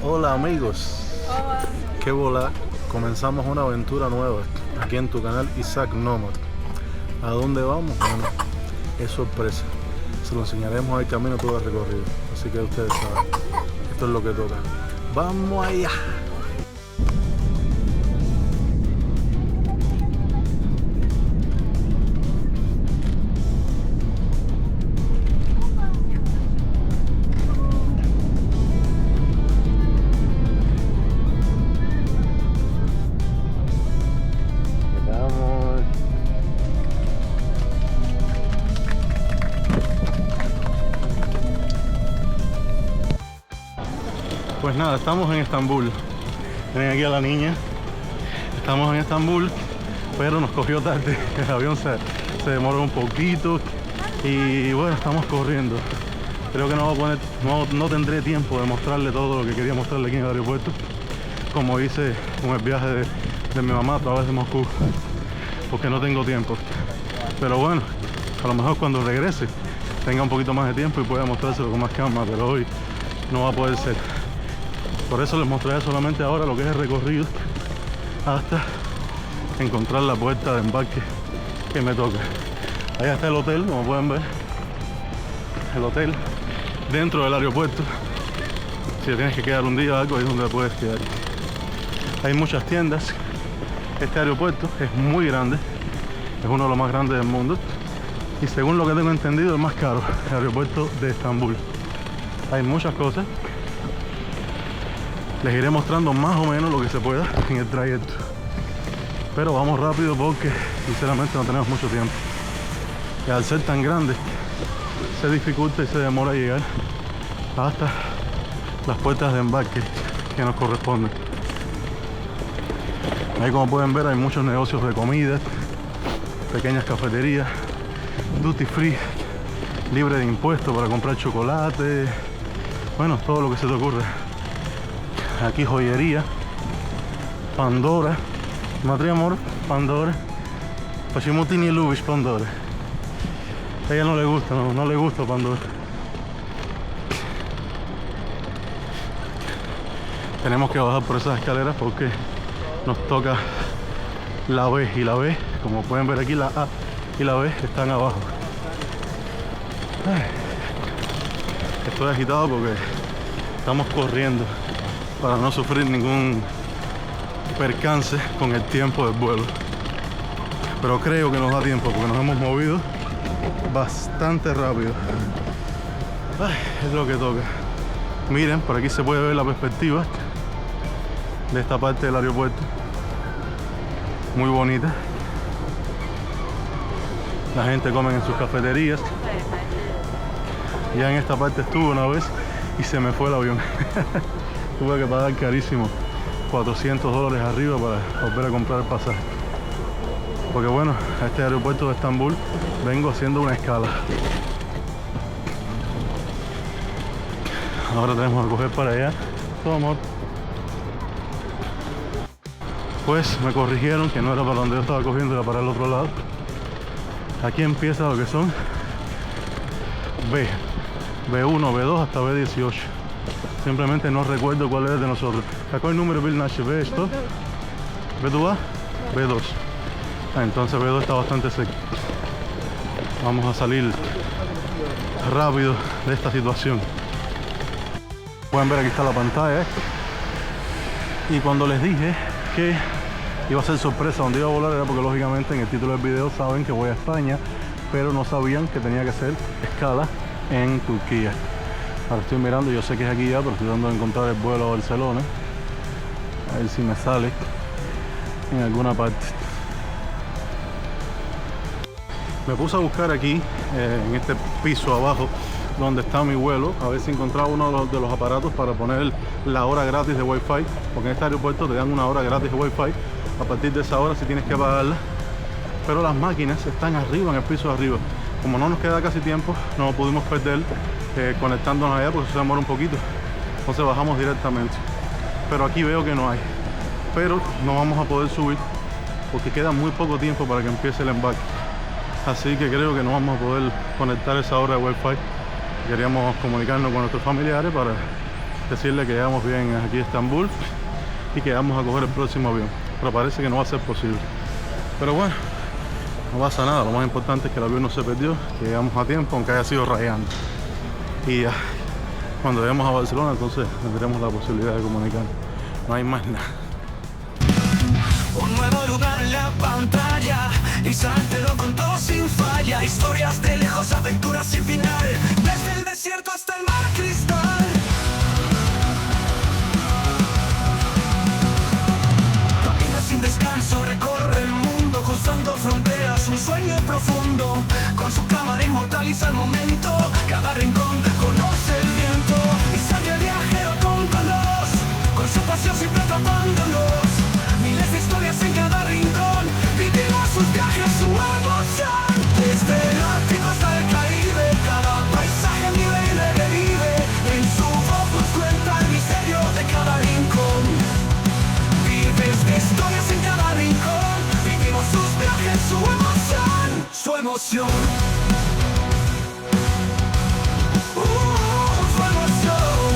Hola amigos, Hola. qué bola, comenzamos una aventura nueva aquí en tu canal Isaac Nomad. ¿A dónde vamos? Bueno, es sorpresa, se lo enseñaremos al camino todo el recorrido, así que ustedes saben, esto es lo que toca. ¡Vamos allá! Pues nada, estamos en Estambul. Ven aquí a la niña. Estamos en Estambul, pero nos cogió tarde. El avión se demoró un poquito y bueno, estamos corriendo. Creo que no tendré tiempo de mostrarle todo lo que quería mostrarle aquí en el aeropuerto, como hice con el viaje de mi mamá a través de Moscú, porque no tengo tiempo. Pero bueno, a lo mejor cuando regrese tenga un poquito más de tiempo y pueda mostrárselo con más calma, pero hoy no va a poder ser. Por eso les mostraré solamente ahora lo que es el recorrido hasta encontrar la puerta de embarque que me toca. Allá está el hotel, como pueden ver. El hotel dentro del aeropuerto. Si te tienes que quedar un día o algo, ahí es donde puedes quedar. Hay muchas tiendas. Este aeropuerto es muy grande. Es uno de los más grandes del mundo. Y según lo que tengo entendido, el más caro, el aeropuerto de Estambul. Hay muchas cosas. Les iré mostrando más o menos lo que se pueda en el trayecto. Pero vamos rápido porque sinceramente no tenemos mucho tiempo. Y al ser tan grande, se dificulta y se demora llegar hasta las puertas de embarque que nos corresponden. Ahí, como pueden ver, hay muchos negocios de comida, pequeñas cafeterías, duty free, libre de impuestos para comprar chocolate, bueno, todo lo que se te ocurra. Aquí joyería, Pandora, Madre amor, Pandora, почему ты не любишь Pandora? A ella no le gusta, no le gusta Pandora. Tenemos que bajar por esas escaleras porque nos toca la B y la B, como pueden ver aquí, la A y la B están abajo. Estoy agitado porque estamos corriendo para no sufrir ningún percance con el tiempo del vuelo. Pero creo que nos da tiempo porque nos hemos movido bastante rápido. Es lo que toca. Miren, por aquí se puede ver la perspectiva de esta parte del aeropuerto. Muy bonita. La gente come en sus cafeterías. Ya en esta parte estuve una vez y se me fue el avión. Tuve que pagar carísimo, $400 arriba para volver a comprar el pasaje. Porque bueno, a este aeropuerto de Estambul vengo haciendo una escala. Ahora tenemos que coger para allá. Todo amor. Pues me corrigieron que no era para donde yo estaba cogiendo, era para el otro lado. Aquí empieza lo que son B1, B2 hasta B18. Simplemente no recuerdo cuál era de nosotros. ¿Cuál número Bill Nash? ¿Ve esto? ¿B2A? B2. Entonces B2 está bastante seco. Vamos a salir rápido de esta situación. Pueden ver, aquí está la pantalla. Y cuando les dije que iba a ser sorpresa donde iba a volar, era porque lógicamente en el título del video saben que voy a España, pero no sabían que tenía que hacer escala en Turquía. Ahora estoy mirando, yo sé que es aquí ya, pero estoy tratando de encontrar el vuelo a Barcelona. A ver si me sale en alguna parte. Me puse a buscar aquí, en este piso abajo, donde está mi vuelo, a ver si encontraba uno de los aparatos para poner la hora gratis de Wi-Fi, porque en este aeropuerto te dan una hora gratis de Wi-Fi. A partir de esa hora sí tienes que pagarla, pero las máquinas están arriba, en el piso de arriba. Como no nos queda casi tiempo, no pudimos perder conectándonos allá porque se demora un poquito. Entonces bajamos directamente. Pero aquí veo que no hay. Pero no vamos a poder subir porque queda muy poco tiempo para que empiece el embarque. Así que creo que no vamos a poder conectar esa hora de Wi-Fi Queríamos comunicarnos con nuestros familiares para decirles que llegamos bien aquí a Estambul y que vamos a coger el próximo avión, pero parece que no va a ser posible. Pero bueno, no pasa nada, lo más importante es que el avión no se perdió, que llegamos a tiempo, aunque haya sido rayando. Y ya, cuando lleguemos a Barcelona, entonces tendremos la posibilidad de comunicar. No hay más nada. Un nuevo lugar en la pantalla, y sáltelo con todo sin falla. Historias de lejos, aventuras sin final, desde el desierto hasta el mar cristal. Camina sin descanso, recorre el mundo, cruzando fronteras, un sueño profundo. Con su cámara inmortaliza el momento, cada rincón conoce el viento. Y sale el viajero con veloz, con su pasión siempre atrapándolos. Miles de historias en cada rincón, vivimos sus viajes, su emoción. Desde el Ártico hasta el Caribe, cada paisaje vive y revive. En su voz nos cuenta el misterio de cada rincón. Vives de historias en cada rincón, vivimos sus viajes, su emoción, su emoción. Su emoción.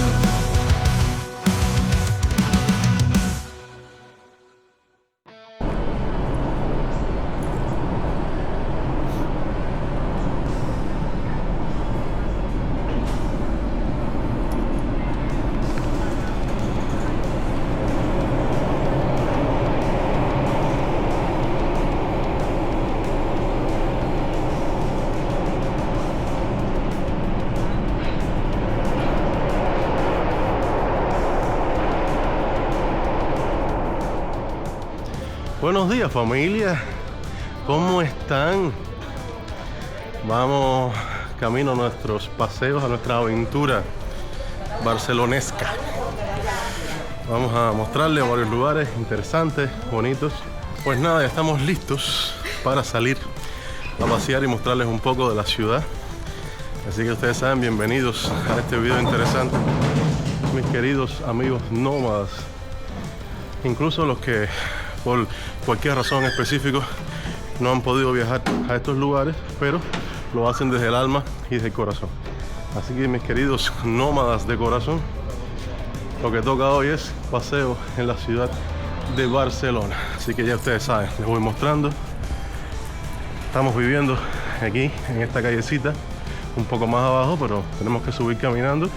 Buenos días, familia, ¿cómo están? Vamos camino a nuestros paseos, a nuestra aventura barcelonesca. Vamos a mostrarles varios lugares interesantes, bonitos. Pues nada, ya estamos listos para salir a pasear y mostrarles un poco de la ciudad. Así que ustedes saben, bienvenidos a este video interesante, mis queridos amigos nómadas, incluso los que por cualquier razón específica no han podido viajar a estos lugares, pero lo hacen desde el alma y desde el corazón. Así que mis queridos nómadas de corazón, lo que toca hoy es paseo en la ciudad de Barcelona. Así que ya ustedes saben, les voy mostrando. Estamos viviendo aquí en esta callecita, un poco más abajo, pero tenemos que subir caminando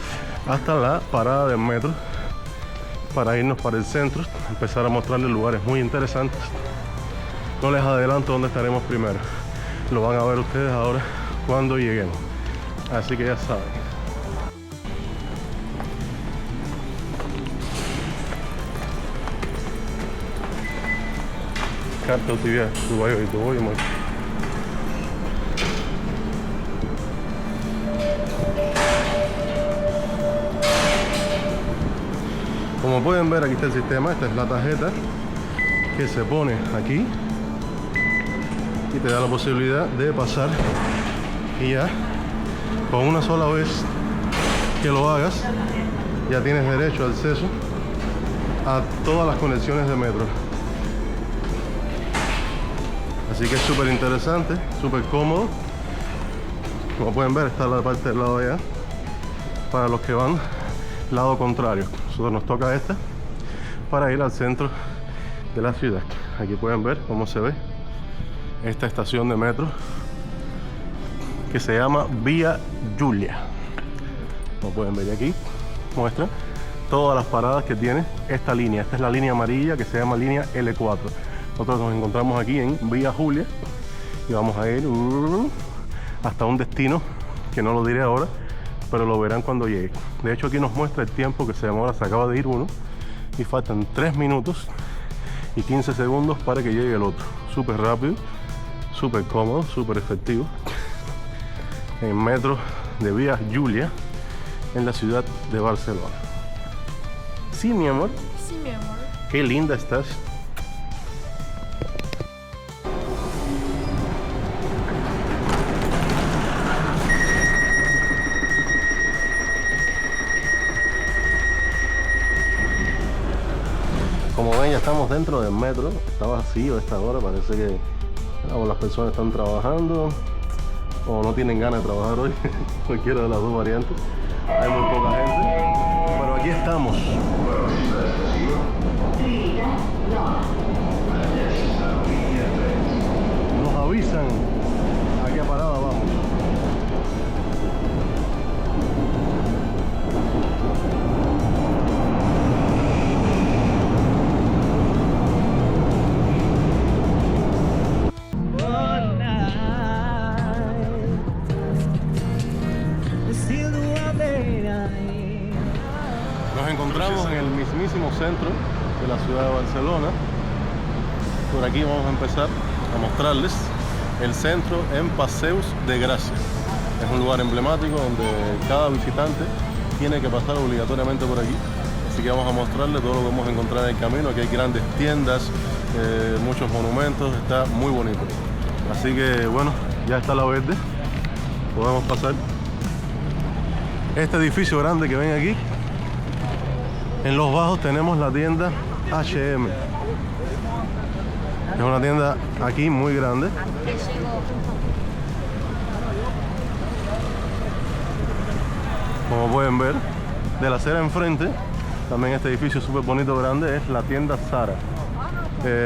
hasta la parada del metro para irnos para el centro, empezar a mostrarles lugares muy interesantes. No les adelanto dónde estaremos primero, lo van a ver ustedes ahora cuando lleguemos, así que ya saben. Carta utilidad, tu voy y tu voy, amor. Como pueden ver, aquí está el sistema. Esta es la tarjeta que se pone aquí y te da la posibilidad de pasar, y ya con una sola vez que lo hagas ya tienes derecho a acceso a todas las conexiones de metro. Así que es súper interesante, súper cómodo. Como pueden ver, está la parte del lado de allá para los que van lado contrario. Nosotros nos toca esta para ir al centro de la ciudad. Aquí pueden ver cómo se ve esta estación de metro que se llama Vía Giulia. Como pueden ver aquí, muestra todas las paradas que tiene esta línea. Esta es la línea amarilla que se llama línea L4. Nosotros nos encontramos aquí en Vía Giulia y vamos a ir hasta un destino que no lo diré ahora, pero lo verán cuando llegue. De hecho, aquí nos muestra el tiempo que se demora. Se acaba de ir uno y faltan 3 minutos y 15 segundos para que llegue el otro. Súper rápido, súper cómodo, súper efectivo. En metro de Vía Giulia en la ciudad de Barcelona. Sí, mi amor. Sí, mi amor. Qué linda estás. Como ven, ya estamos dentro del metro. Está vacío a esta hora, parece que las personas están trabajando o no tienen ganas de trabajar hoy, cualquiera de las dos variantes. Hay muy poca gente, pero aquí estamos. Nos avisan a qué parada vamos. Nos encontramos en el mismísimo centro de la ciudad de Barcelona. Por aquí vamos a empezar a mostrarles el centro en Paseus de Gracia. Es un lugar emblemático donde cada visitante tiene que pasar obligatoriamente por aquí. Así que vamos a mostrarles todo lo que vamos a encontrar en el camino. Aquí hay grandes tiendas, muchos monumentos, está muy bonito. Así que bueno, ya está la verde, podemos pasar. Este edificio grande que ven aquí, en los bajos tenemos la tienda H&M. Es una tienda aquí muy grande. Como pueden ver, de la acera enfrente, también este edificio súper bonito, grande, es la tienda Zara.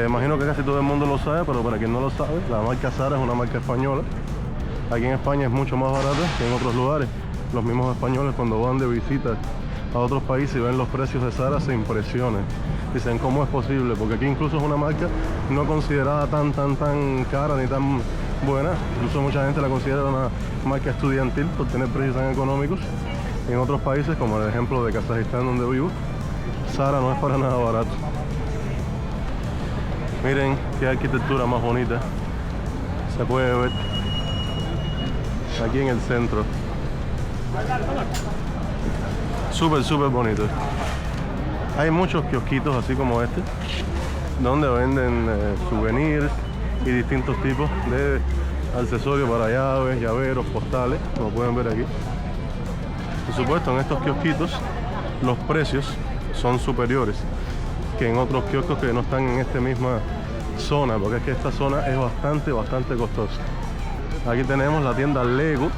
Imagino que casi todo el mundo lo sabe, pero para quien no lo sabe, la marca Zara es una marca española. Aquí en España es mucho más barata que en otros lugares. Los mismos españoles, cuando van de visita a otros países y ven los precios de Zara, se impresionan. Dicen, ¿cómo es posible? Porque aquí incluso es una marca no considerada tan cara ni tan buena. Incluso mucha gente la considera una marca estudiantil por tener precios tan económicos. En otros países, como el ejemplo de Kazajistán, donde vivo, Zara no es para nada barato. Miren qué arquitectura más bonita se puede ver aquí en el centro. Súper bonito. Hay muchos kiosquitos así como este, donde venden souvenirs y distintos tipos de accesorios para llaves, llaveros, postales, como pueden ver aquí. Por supuesto, en estos kiosquitos los precios son superiores que en otros kioscos que no están en esta misma zona, porque es que esta zona es bastante costosa. Aquí tenemos la tienda Lego.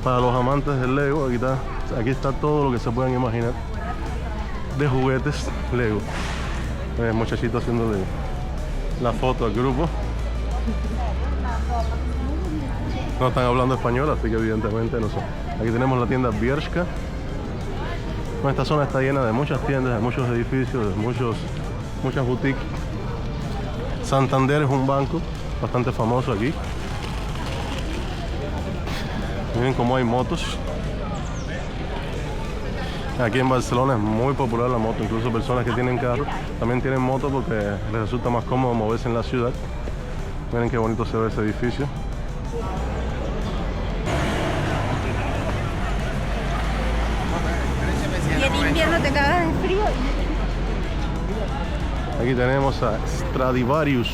Para los amantes del Lego, aquí está todo lo que se puedan imaginar de juguetes Lego. El muchachito haciéndole la foto al grupo. No están hablando español, así que evidentemente no sé. Aquí tenemos la tienda Bershka. Esta zona está llena de muchas tiendas, de muchos edificios, de muchas boutiques. Santander es un banco bastante famoso aquí. Miren cómo hay motos. Aquí en Barcelona es muy popular la moto, incluso personas que tienen carro también tienen moto porque les resulta más cómodo moverse en la ciudad. Miren qué bonito se ve ese edificio. Y en invierno te cagas de frío. Aquí tenemos a Stradivarius.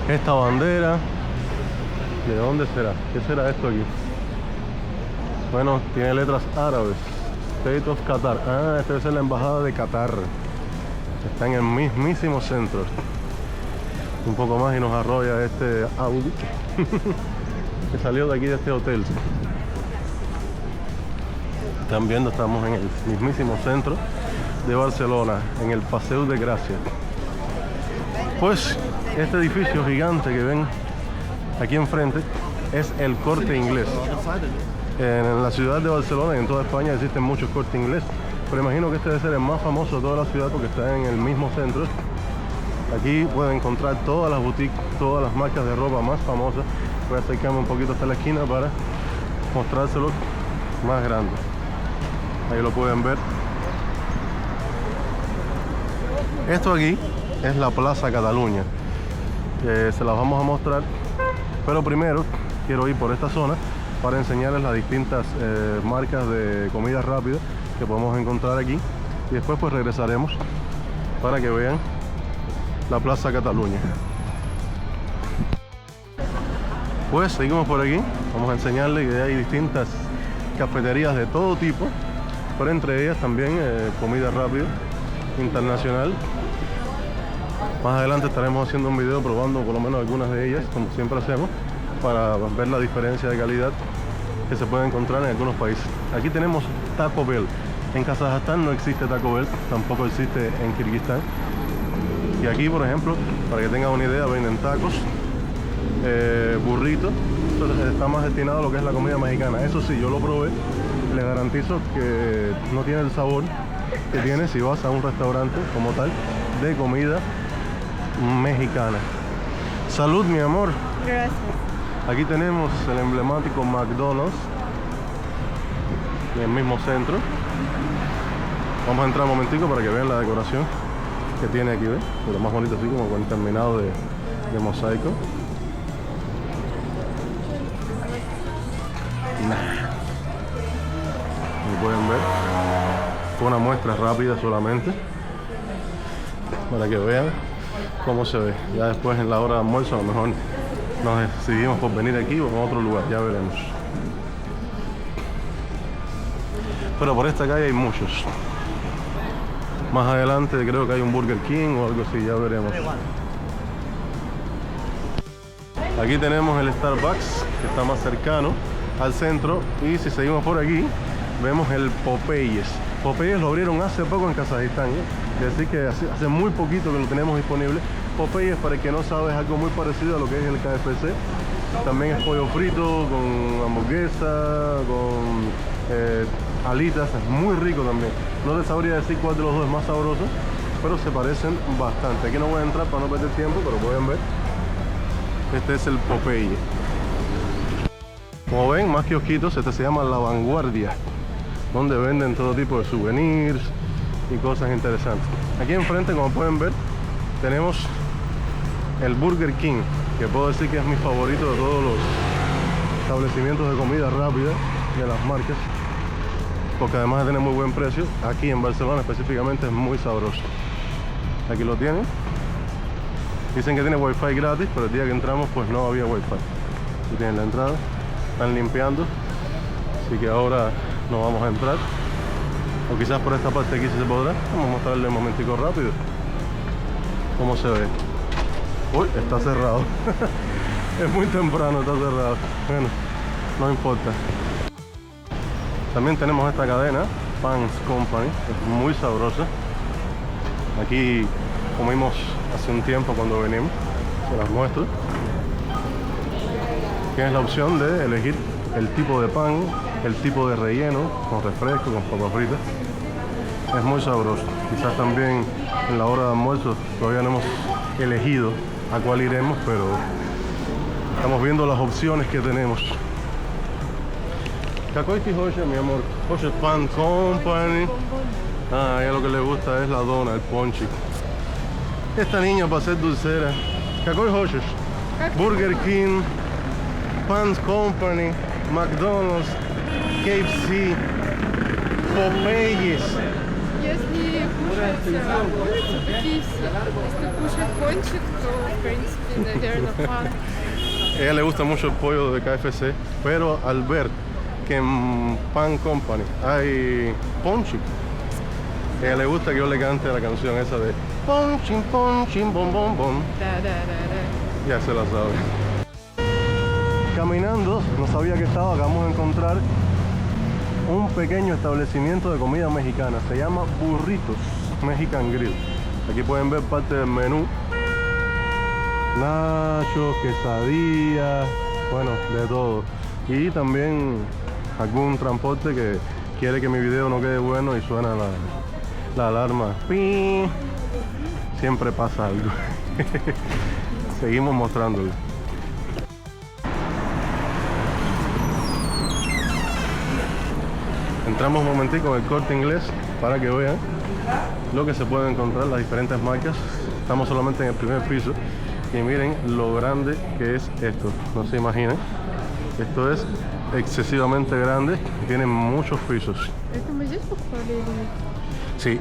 Esta bandera, ¿de dónde será? ¿Qué será esto aquí? Bueno, tiene letras árabes. State of Qatar. Ah, esta debe ser la embajada de Qatar. Está en el mismísimo centro. Un poco más y nos arrolla este Audi que salió de aquí, de este hotel. Están viendo, estamos en el mismísimo centro de Barcelona, en el Paseo de Gracia. Pues este edificio gigante que ven aquí enfrente es el Corte Inglés. En la ciudad de Barcelona y en toda España existen muchos Corte Inglés, pero imagino que este debe ser el más famoso de toda la ciudad porque está en el mismo centro. Aquí pueden encontrar todas las boutiques, todas las marcas de ropa más famosas. Voy a acercarme un poquito hasta la esquina para mostrárselo más grande. Ahí lo pueden ver. Esto aquí es la Plaza Cataluña. Se las vamos a mostrar, pero primero quiero ir por esta zona para enseñarles las distintas marcas de comida rápida que podemos encontrar aquí y después pues regresaremos para que vean la Plaza Cataluña. Pues seguimos por aquí, vamos a enseñarles que hay distintas cafeterías de todo tipo, pero entre ellas también comida rápida. internacional. Más adelante estaremos haciendo un video probando por lo menos algunas de ellas, como siempre hacemos, para ver la diferencia de calidad que se puede encontrar en algunos países. Aquí tenemos Taco Bell. En Kazajstán no existe Taco Bell, tampoco existe en Kirguistán. Y aquí, por ejemplo, para que tengan una idea, venden tacos, burritos. Entonces está más destinado a lo que es la comida mexicana. Eso sí, yo lo probé, les garantizo que no tiene el sabor que tiene si vas a un restaurante como tal de comida mexicana. Salud, mi amor. Gracias. Aquí tenemos el emblemático McDonald's en el mismo centro. Vamos a entrar un momentico para que vean la decoración que tiene aquí, ¿ves? Lo más bonito, así como con terminado de mosaico. Como pueden ver, fue una muestra rápida solamente para que vean cómo se ve. Ya después, en la hora de almuerzo, a lo mejor nos decidimos por venir aquí o a otro lugar, ya veremos. Pero por esta calle hay muchos. Más adelante creo que hay un Burger King o algo así, ya veremos. Aquí tenemos el Starbucks, que está más cercano al centro. Y si seguimos por aquí, vemos el Popeyes. Popeyes lo abrieron hace poco en Kazajistán, ¿eh? Así que hace muy poquito que lo tenemos disponible. Popeyes, para el que no sabe, es algo muy parecido a lo que es el KFC. También es pollo frito, con hamburguesa, con alitas. Es muy rico también. No les sabría decir cuál de los dos es más sabroso, pero se parecen bastante. Aquí no voy a entrar para no perder tiempo, pero pueden ver. Este es el Popeye. Como ven, más kiosquitos. Este se llama La Vanguardia, donde venden todo tipo de souvenirs y cosas interesantes. Aquí enfrente, como pueden ver, tenemos el Burger King, que puedo decir que es mi favorito de todos los establecimientos de comida rápida de las marcas, porque además de tener muy buen precio, aquí en Barcelona específicamente es muy sabroso. Aquí lo tienen. Dicen que tiene wifi gratis, pero el día que entramos pues no había wifi. Aquí tienen la entrada, están limpiando, así que ahora no vamos a entrar, o quizás por esta parte aquí sí se podrá. Vamos a mostrarle un momentico rápido cómo se ve. Uy, está cerrado. Es muy temprano, está cerrado. Bueno, no importa. También tenemos esta cadena, Pans Company, es muy sabrosa. Aquí comimos hace un tiempo cuando venimos, se las muestro. Tienes la opción de elegir el tipo de pan, el tipo de relleno, con refresco, con papas fritas. Es muy sabroso. Quizás también en la hora de almuerzo todavía no hemos elegido a cuál iremos, pero estamos viendo las opciones que tenemos. Какой ты хочешь, mi amor? ¿Хочешь Pan Company? Ah, a ella lo que le gusta es la dona, el ponche. Esta niña para ser dulcera. ¿Какой хочешь? Burger King, Pan Company, McDonald's, KFC, Popeyes. Если кушать курицу, то KFC. Если кушать пончик, то, в принципе, наверное, пан. A ella le gusta mucho el pollo de KFC, pero al ver que en Pan Company hay ponche, a ella le gusta que yo le cante la canción esa de ponchin, ponchin, bom, bom, bom. Ya se la sabe. Caminando, no sabía que estaba, acabamos de encontrar un pequeño establecimiento de comida mexicana. Se llama Burritos Mexican Grill. Aquí pueden ver parte del menú. Nachos, quesadillas, bueno, de todo. Y también algún transporte que quiere que mi video no quede bueno y suena la alarma. ¡Ping! Siempre pasa algo. Seguimos mostrándole. Entramos un momentico en el Corte Inglés para que vean lo que se puede encontrar, las diferentes marcas. Estamos solamente en el primer piso y miren lo grande que es esto. No se imaginan. Esto es excesivamente grande y tiene muchos pisos. Это мы здесь покупали или нет? Sí.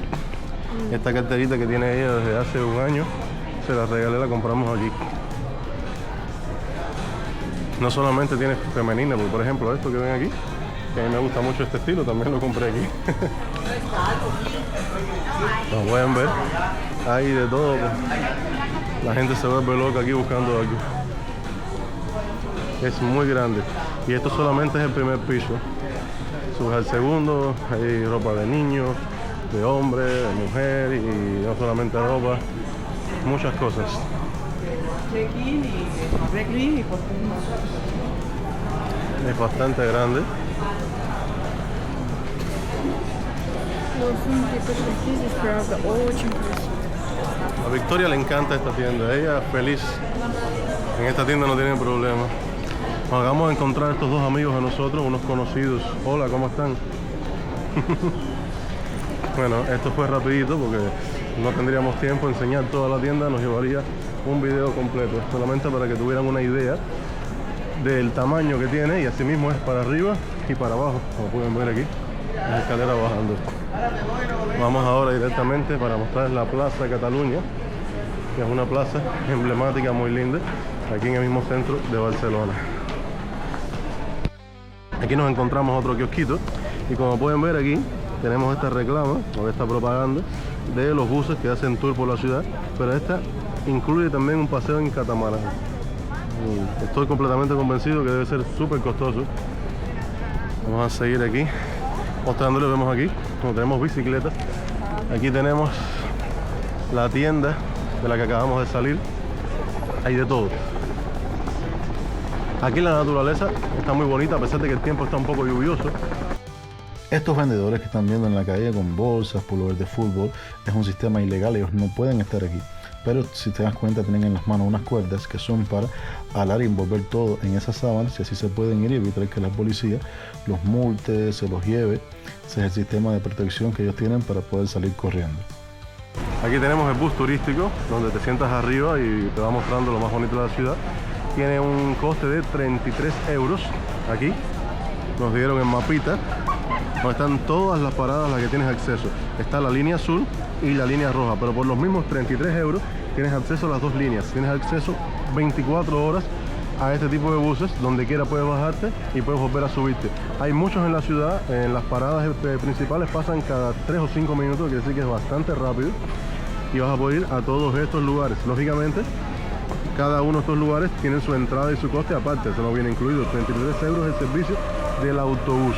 Esta carterita que tiene ella desde hace un año, se la regalé, la compramos aquí. No solamente tiene femenina, porque por ejemplo esto que ven aquí, que a mí me gusta mucho este estilo, también lo compré aquí. Como pueden ver, hay de todo. La gente se vuelve loca aquí buscando algo. Es muy grande. Y esto solamente es el primer piso. Subes al segundo, hay ropa de niños, de hombre, de mujer y no solamente ropa, muchas cosas. Es bastante grande. Сумки, кошельки здесь, правда, очень красивые. A Victoria le encanta esta tienda, ella feliz. En esta tienda no tiene problema. Nos acabamos de encontrar estos dos amigos de nosotros, unos conocidos. Hola, ¿cómo están? Bueno, esto fue rapidito porque no tendríamos tiempo de enseñar toda la tienda, nos llevaría un video completo, solamente para que tuvieran una idea del tamaño que tiene, y así mismo es para arriba y para abajo, como pueden ver aquí, la escalera bajando. Vamos ahora directamente para mostrar la Plaza Cataluña, que es una plaza emblemática muy linda, aquí en el mismo centro de Barcelona. Aquí nos encontramos otro kiosquito y como pueden ver aquí tenemos esta reclama o esta propaganda de los buses que hacen tour por la ciudad, pero esta incluye también un paseo en catamarán. Estoy completamente convencido que debe ser súper costoso. Vamos a seguir aquí mostrándoles. Vemos aquí como tenemos bicicletas. Aquí tenemos la tienda de la que acabamos de salir. Hay de todo. Aquí la naturaleza está muy bonita a pesar de que el tiempo está un poco lluvioso. Estos vendedores que están viendo en la calle con bolsas, pullovers de fútbol, es un sistema ilegal, ellos no pueden estar aquí. Pero si te das cuenta, tienen en las manos unas cuerdas que son para alar y envolver todo en esas sábanas, y así se pueden ir y evitar que la policía los multe, se los lleve. Ese es el sistema de protección que ellos tienen para poder salir corriendo. Aquí tenemos el bus turístico, donde te sientas arriba y te va mostrando lo más bonito de la ciudad. Tiene un coste de 33 euros. Aquí nos dieron en mapita, donde están todas las paradas a las que tienes acceso. Está la línea azul y la línea roja, pero por los mismos 33 euros tienes acceso a las dos líneas. Tienes acceso 24 horas a este tipo de buses, donde quiera puedes bajarte y puedes volver a subirte. Hay muchos en la ciudad, en las paradas principales pasan cada 3 o 5 minutos, quiere decir que es bastante rápido y vas a poder ir a todos estos lugares. Lógicamente, cada uno de estos lugares tiene su entrada y su coste aparte, eso no viene incluido. 33 euros el servicio del autobús.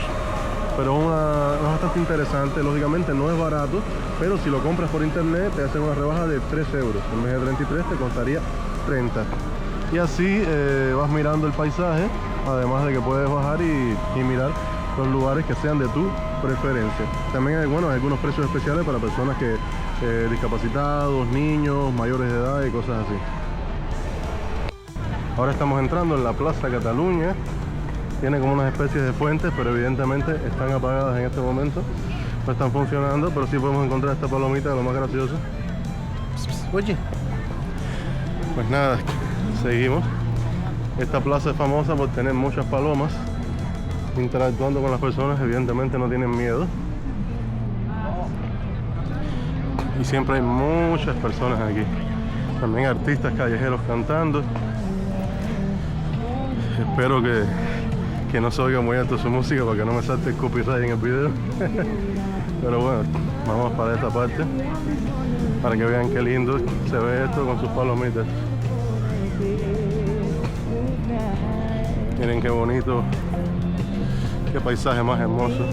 Pero es bastante interesante, lógicamente no es barato, pero si lo compras por internet te hacen una rebaja de 3 euros. En vez de 33 te costaría 30. Y así vas mirando el paisaje, además de que puedes bajar y mirar los lugares que sean de tu preferencia. También hay, bueno, algunos precios especiales para personas que discapacitados, niños, mayores de edad y cosas así. Ahora estamos entrando en la Plaza Cataluña. Tiene como unas especies de fuentes, pero evidentemente están apagadas en este momento. No están funcionando, pero sí podemos encontrar esta palomita, lo más gracioso. Oye. Pues nada, seguimos. Esta plaza es famosa por tener muchas palomas interactuando con las personas, evidentemente no tienen miedo. Y siempre hay muchas personas aquí. También artistas callejeros cantando. Espero que no se oiga muy alto su música para que no me salte el copyright en el video. Pero bueno, vamos para esta parte para que vean qué lindo se ve esto con sus palomitas. Miren qué bonito, qué paisaje más hermoso.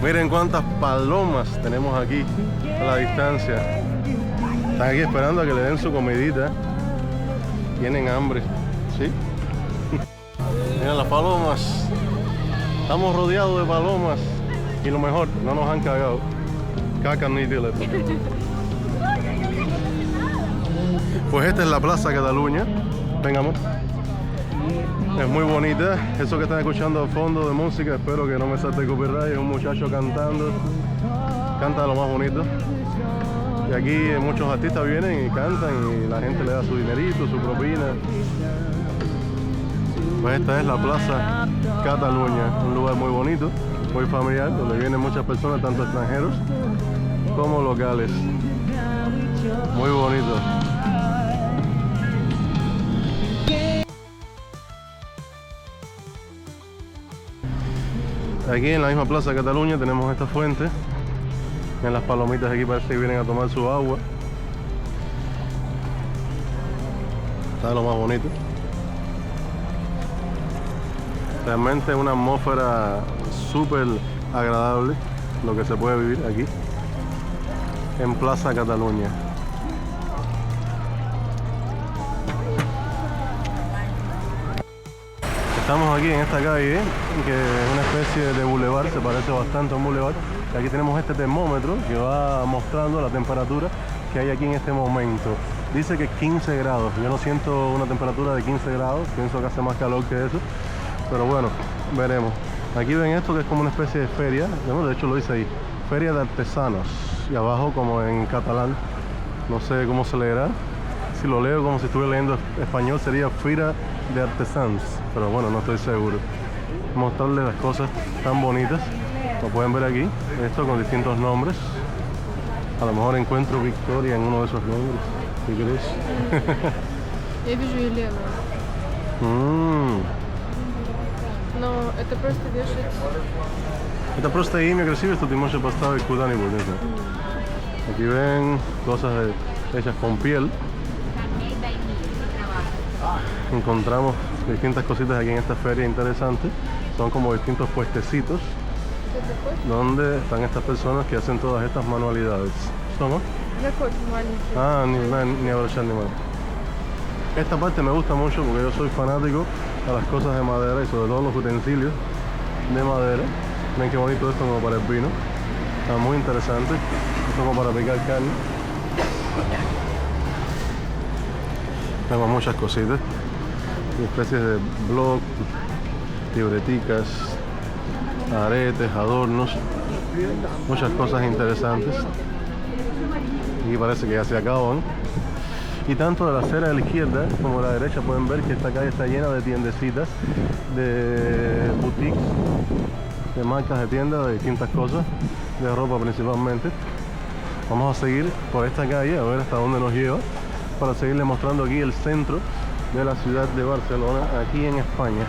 Miren cuántas palomas tenemos aquí a la distancia. Están aquí esperando a que le den su comidita. Tienen hambre, ¿sí? Miren las palomas. Estamos rodeados de palomas. Y lo mejor, no nos han cagado. Caca ni dile. Pues esta es la Plaza Cataluña. Vengamos. Es muy bonita. Eso que están escuchando al fondo de música, espero que no me salte copyright. Es un muchacho cantando. Canta lo más bonito. Y aquí muchos artistas vienen y cantan y la gente le da su dinerito, su propina. Pues esta es la Plaza Cataluña, un lugar muy bonito muy familiar, donde vienen muchas personas, tanto extranjeros como locales. Muy bonito. Aquí en la misma Plaza de Cataluña tenemos esta fuente. En las palomitas aquí parece que vienen a tomar su agua. Está lo más bonito. Realmente una atmósfera súper agradable lo que se puede vivir aquí en Plaza Cataluña. Estamos aquí en esta calle, que es una especie de bulevar, se parece bastante a un bulevar. Y aquí tenemos este termómetro que va mostrando la temperatura que hay aquí en este momento. Dice que 15 grados, yo no siento una temperatura de 15 grados, pienso que hace más calor que eso. Pero bueno, veremos. Aquí ven esto que es como una especie de feria, de hecho lo dice ahí, feria de artesanos. Y abajo como en catalán, no sé cómo se leerá. Si lo leo como si estuviera leyendo español sería Fira de Artesans, pero bueno, no estoy seguro. Mostrarles las cosas tan bonitas, lo pueden ver aquí, esto con distintos nombres. A lo mejor encuentro Victoria en uno de esos nombres, ¿qué crees? Я вижу Елену. Но это просто вешать. Это просто имя красивое, что ты можешь поставить куда-нибудь, не знаю. Aquí ven cosas hechas con piel. Encontramos distintas cositas aquí en esta feria interesante. Son como distintos puestecitos donde están estas personas que hacen todas estas manualidades. ¿Cómo? Я кофе маленький. Ah, ni abrochar ni más. Esta parte me gusta mucho porque yo soy fanático a las cosas de madera y sobre todo los utensilios de madera. Ven qué bonito esto como para el vino. Está muy interesante. Esto como para picar carne. Tenemos muchas cositas. Especies de blog, libreticas, aretes, adornos. Muchas cosas interesantes. Y parece que ya se acaban. Y tanto de la acera de la izquierda como de la derecha pueden ver que esta calle está llena de tiendecitas, de boutiques, de marcas de tiendas, de distintas cosas, de ropa principalmente. Vamos a seguir por esta calle a ver hasta dónde nos lleva para seguirle mostrando aquí el centro de la ciudad de Barcelona, aquí en España.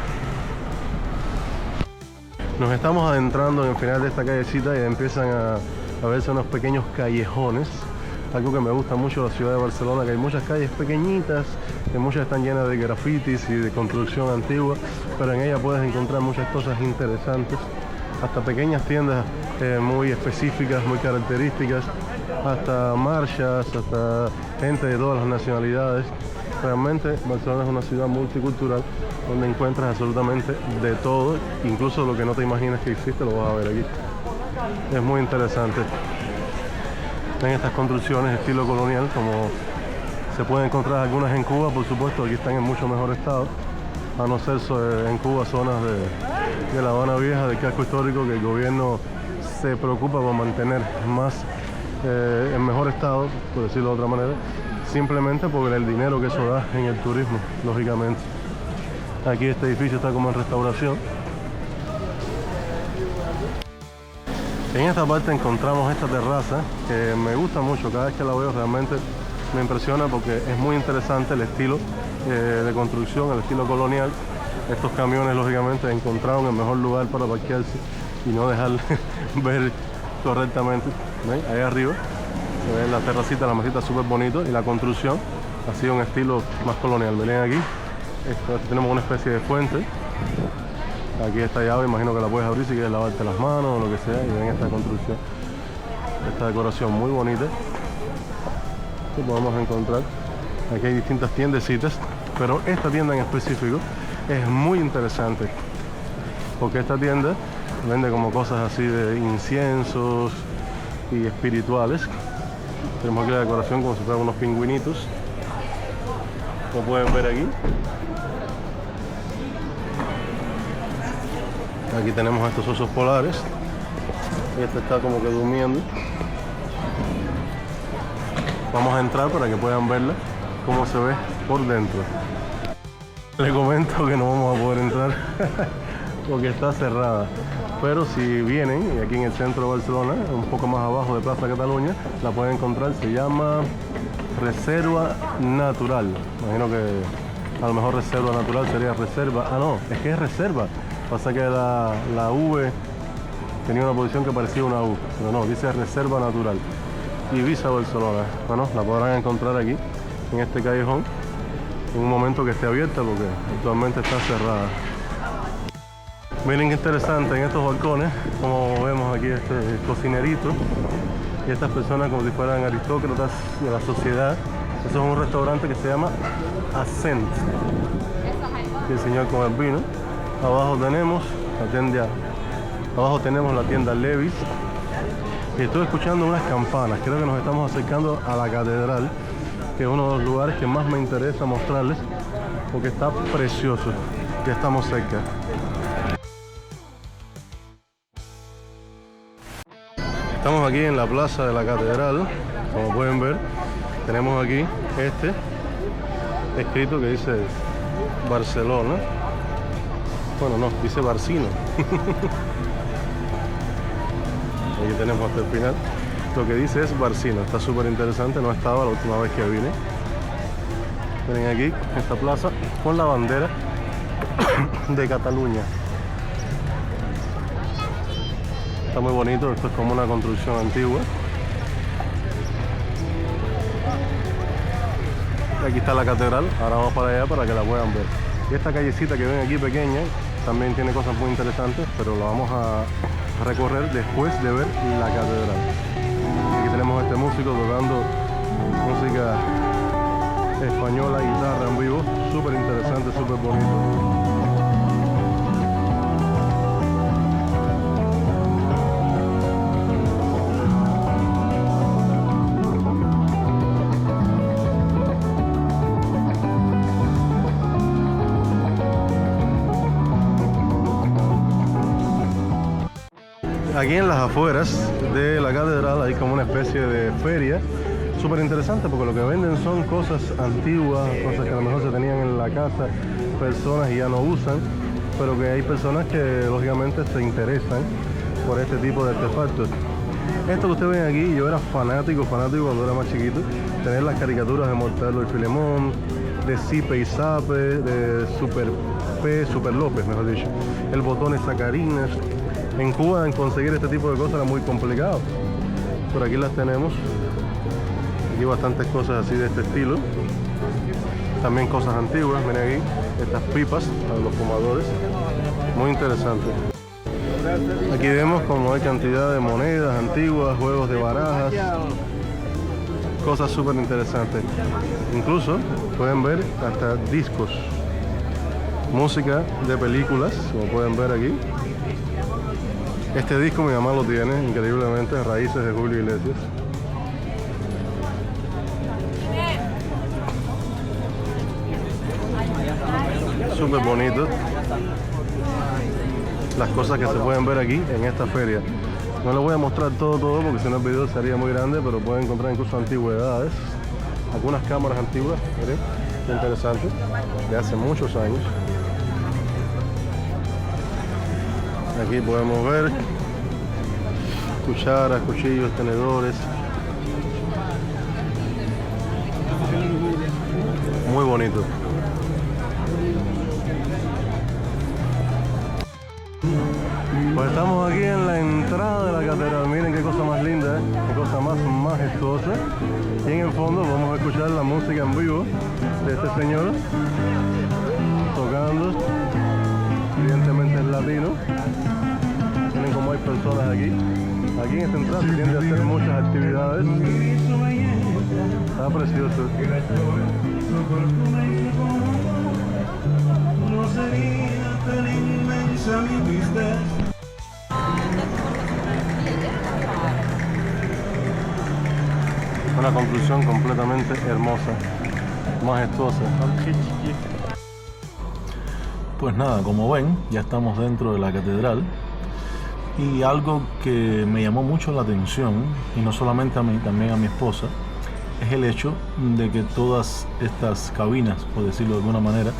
Nos estamos adentrando en el final de esta callecita y empiezan a verse unos pequeños callejones. Algo que me gusta mucho de la ciudad de Barcelona, que hay muchas calles pequeñitas, que muchas están llenas de grafitis y de construcción antigua, pero en ella puedes encontrar muchas cosas interesantes, hasta pequeñas tiendas muy específicas, muy características, hasta marchas, hasta gente de todas las nacionalidades. Realmente Barcelona es una ciudad multicultural donde encuentras absolutamente de todo, incluso lo que no te imaginas que existe lo vas a ver aquí. Es muy interesante. Ven estas construcciones estilo colonial, como se pueden encontrar algunas en Cuba, por supuesto, aquí están en mucho mejor estado, a no ser en Cuba zonas de La Habana Vieja, del casco histórico, que el gobierno se preocupa por mantener más en mejor estado, por decirlo de otra manera, simplemente por el dinero que eso da en el turismo, lógicamente. Aquí este edificio está como en restauración. En esta parte encontramos esta terraza que me gusta mucho, cada vez que la veo realmente me impresiona porque es muy interesante el estilo de construcción, el estilo colonial. Estos camiones lógicamente encontraron el mejor lugar para parquearse y no dejar ver correctamente. ¿Ven? Ahí arriba se ve la terracita, la mesita súper bonito y la construcción ha sido un estilo más colonial. Miren aquí, aquí tenemos una especie de fuente. Aquí esta llave, imagino que la puedes abrir si quieres lavarte las manos o lo que sea. Y ven esta construcción, esta decoración muy bonita que podemos encontrar. Aquí hay distintas tiendecitas, pero esta tienda en específico es muy interesante porque esta tienda vende como cosas así de inciensos y espirituales. Tenemos aquí la decoración como si fueran unos pingüinitos, como pueden ver aquí. Aquí tenemos estos osos polares. Este está como que durmiendo. Vamos a entrar para que puedan verla cómo se ve por dentro. Les comento que no vamos a poder entrar porque está cerrada. Pero si vienen, y aquí en el centro de Barcelona, un poco más abajo de Plaza Cataluña, la pueden encontrar. Se llama Reserva Natural. Imagino que a lo mejor Reserva Natural sería reserva. Ah, no, es que es reserva. Pasa que la V tenía una posición que parecía una U, pero no, dice Reserva Natural. Ibiza, Barcelona. Bueno, la podrán encontrar aquí, en este callejón, en un momento que esté abierta, porque actualmente está cerrada. Miren qué interesante en estos balcones, como vemos aquí este cocinerito y estas personas como si fueran aristócratas de la sociedad. Eso es un restaurante que se llama Ascent. Y el señor con el vino. Abajo tenemos la tienda Levi's. Y estoy escuchando unas campanas. Creo que nos estamos acercando a la catedral, que es uno de los lugares que más me interesa mostrarles, porque está precioso. Ya estamos cerca. Estamos aquí en la plaza de la catedral. Como pueden ver, tenemos aquí este escrito que dice Barcelona. Bueno, no, dice Barcino. Aquí tenemos hasta el final. Lo que dice es Barcino. Está súper interesante. No estaba la última vez que vine. Miren aquí, esta plaza, con la bandera de Cataluña. Está muy bonito. Esto es como una construcción antigua. Aquí está la catedral. Ahora vamos para allá para que la puedan ver. Y esta callecita que ven aquí pequeña también tiene cosas muy interesantes, pero lo vamos a recorrer después de ver la catedral. Aquí tenemos a este músico tocando música española, guitarra en vivo, súper interesante, súper bonito. Aquí en las afueras de la catedral hay como una especie de feria súper interesante, porque lo que venden son cosas antiguas, cosas que a lo mejor se tenían en la casa, personas y ya no usan, pero que hay personas que lógicamente se interesan por este tipo de artefactos. Esto que ustedes ven aquí, yo era fanático cuando era más chiquito, tener las caricaturas de Mortadelo y Filemón, de Zipe y Zape, de Super P, Super López, mejor dicho, el Botones Sacarines. En Cuba en conseguir este tipo de cosas era muy complicado, pero aquí las tenemos. Aquí bastantes cosas así de este estilo, también cosas antiguas. Miren aquí estas pipas para los fumadores, muy interesante. Aquí vemos como hay cantidad de monedas antiguas, juegos de barajas, cosas súper interesantes. Incluso pueden ver hasta discos, música de películas, como pueden ver aquí. Este disco mi mamá lo tiene, increíblemente, Raíces de Julio Iglesias. Súper bonito. Las cosas que se pueden ver aquí en esta feria. No les voy a mostrar todo porque si no el video sería muy grande, pero pueden encontrar incluso antigüedades. Algunas cámaras antiguas, miren, qué interesante, de hace muchos años. Aquí podemos ver cucharas, cuchillos, tenedores. Muy bonito. Pues estamos aquí en la entrada de la catedral. Miren qué cosa más linda, qué cosa más majestuosa. Y en el fondo vamos a escuchar la música en vivo de este señor tocando. Evidentemente es latino. Miren cómo hay personas aquí. Aquí en esta entrada se tiende a hacer muchas actividades. Está precioso. No sería tan inmensa mi tristeza. Una conclusión completamente hermosa, majestuosa. Pues nada, como ven, ya estamos dentro de la catedral. Y algo que me llamó mucho la atención, y no solamente a mí, también a mi esposa, es el hecho de que todas estas cabinas, por decirlo de alguna manera,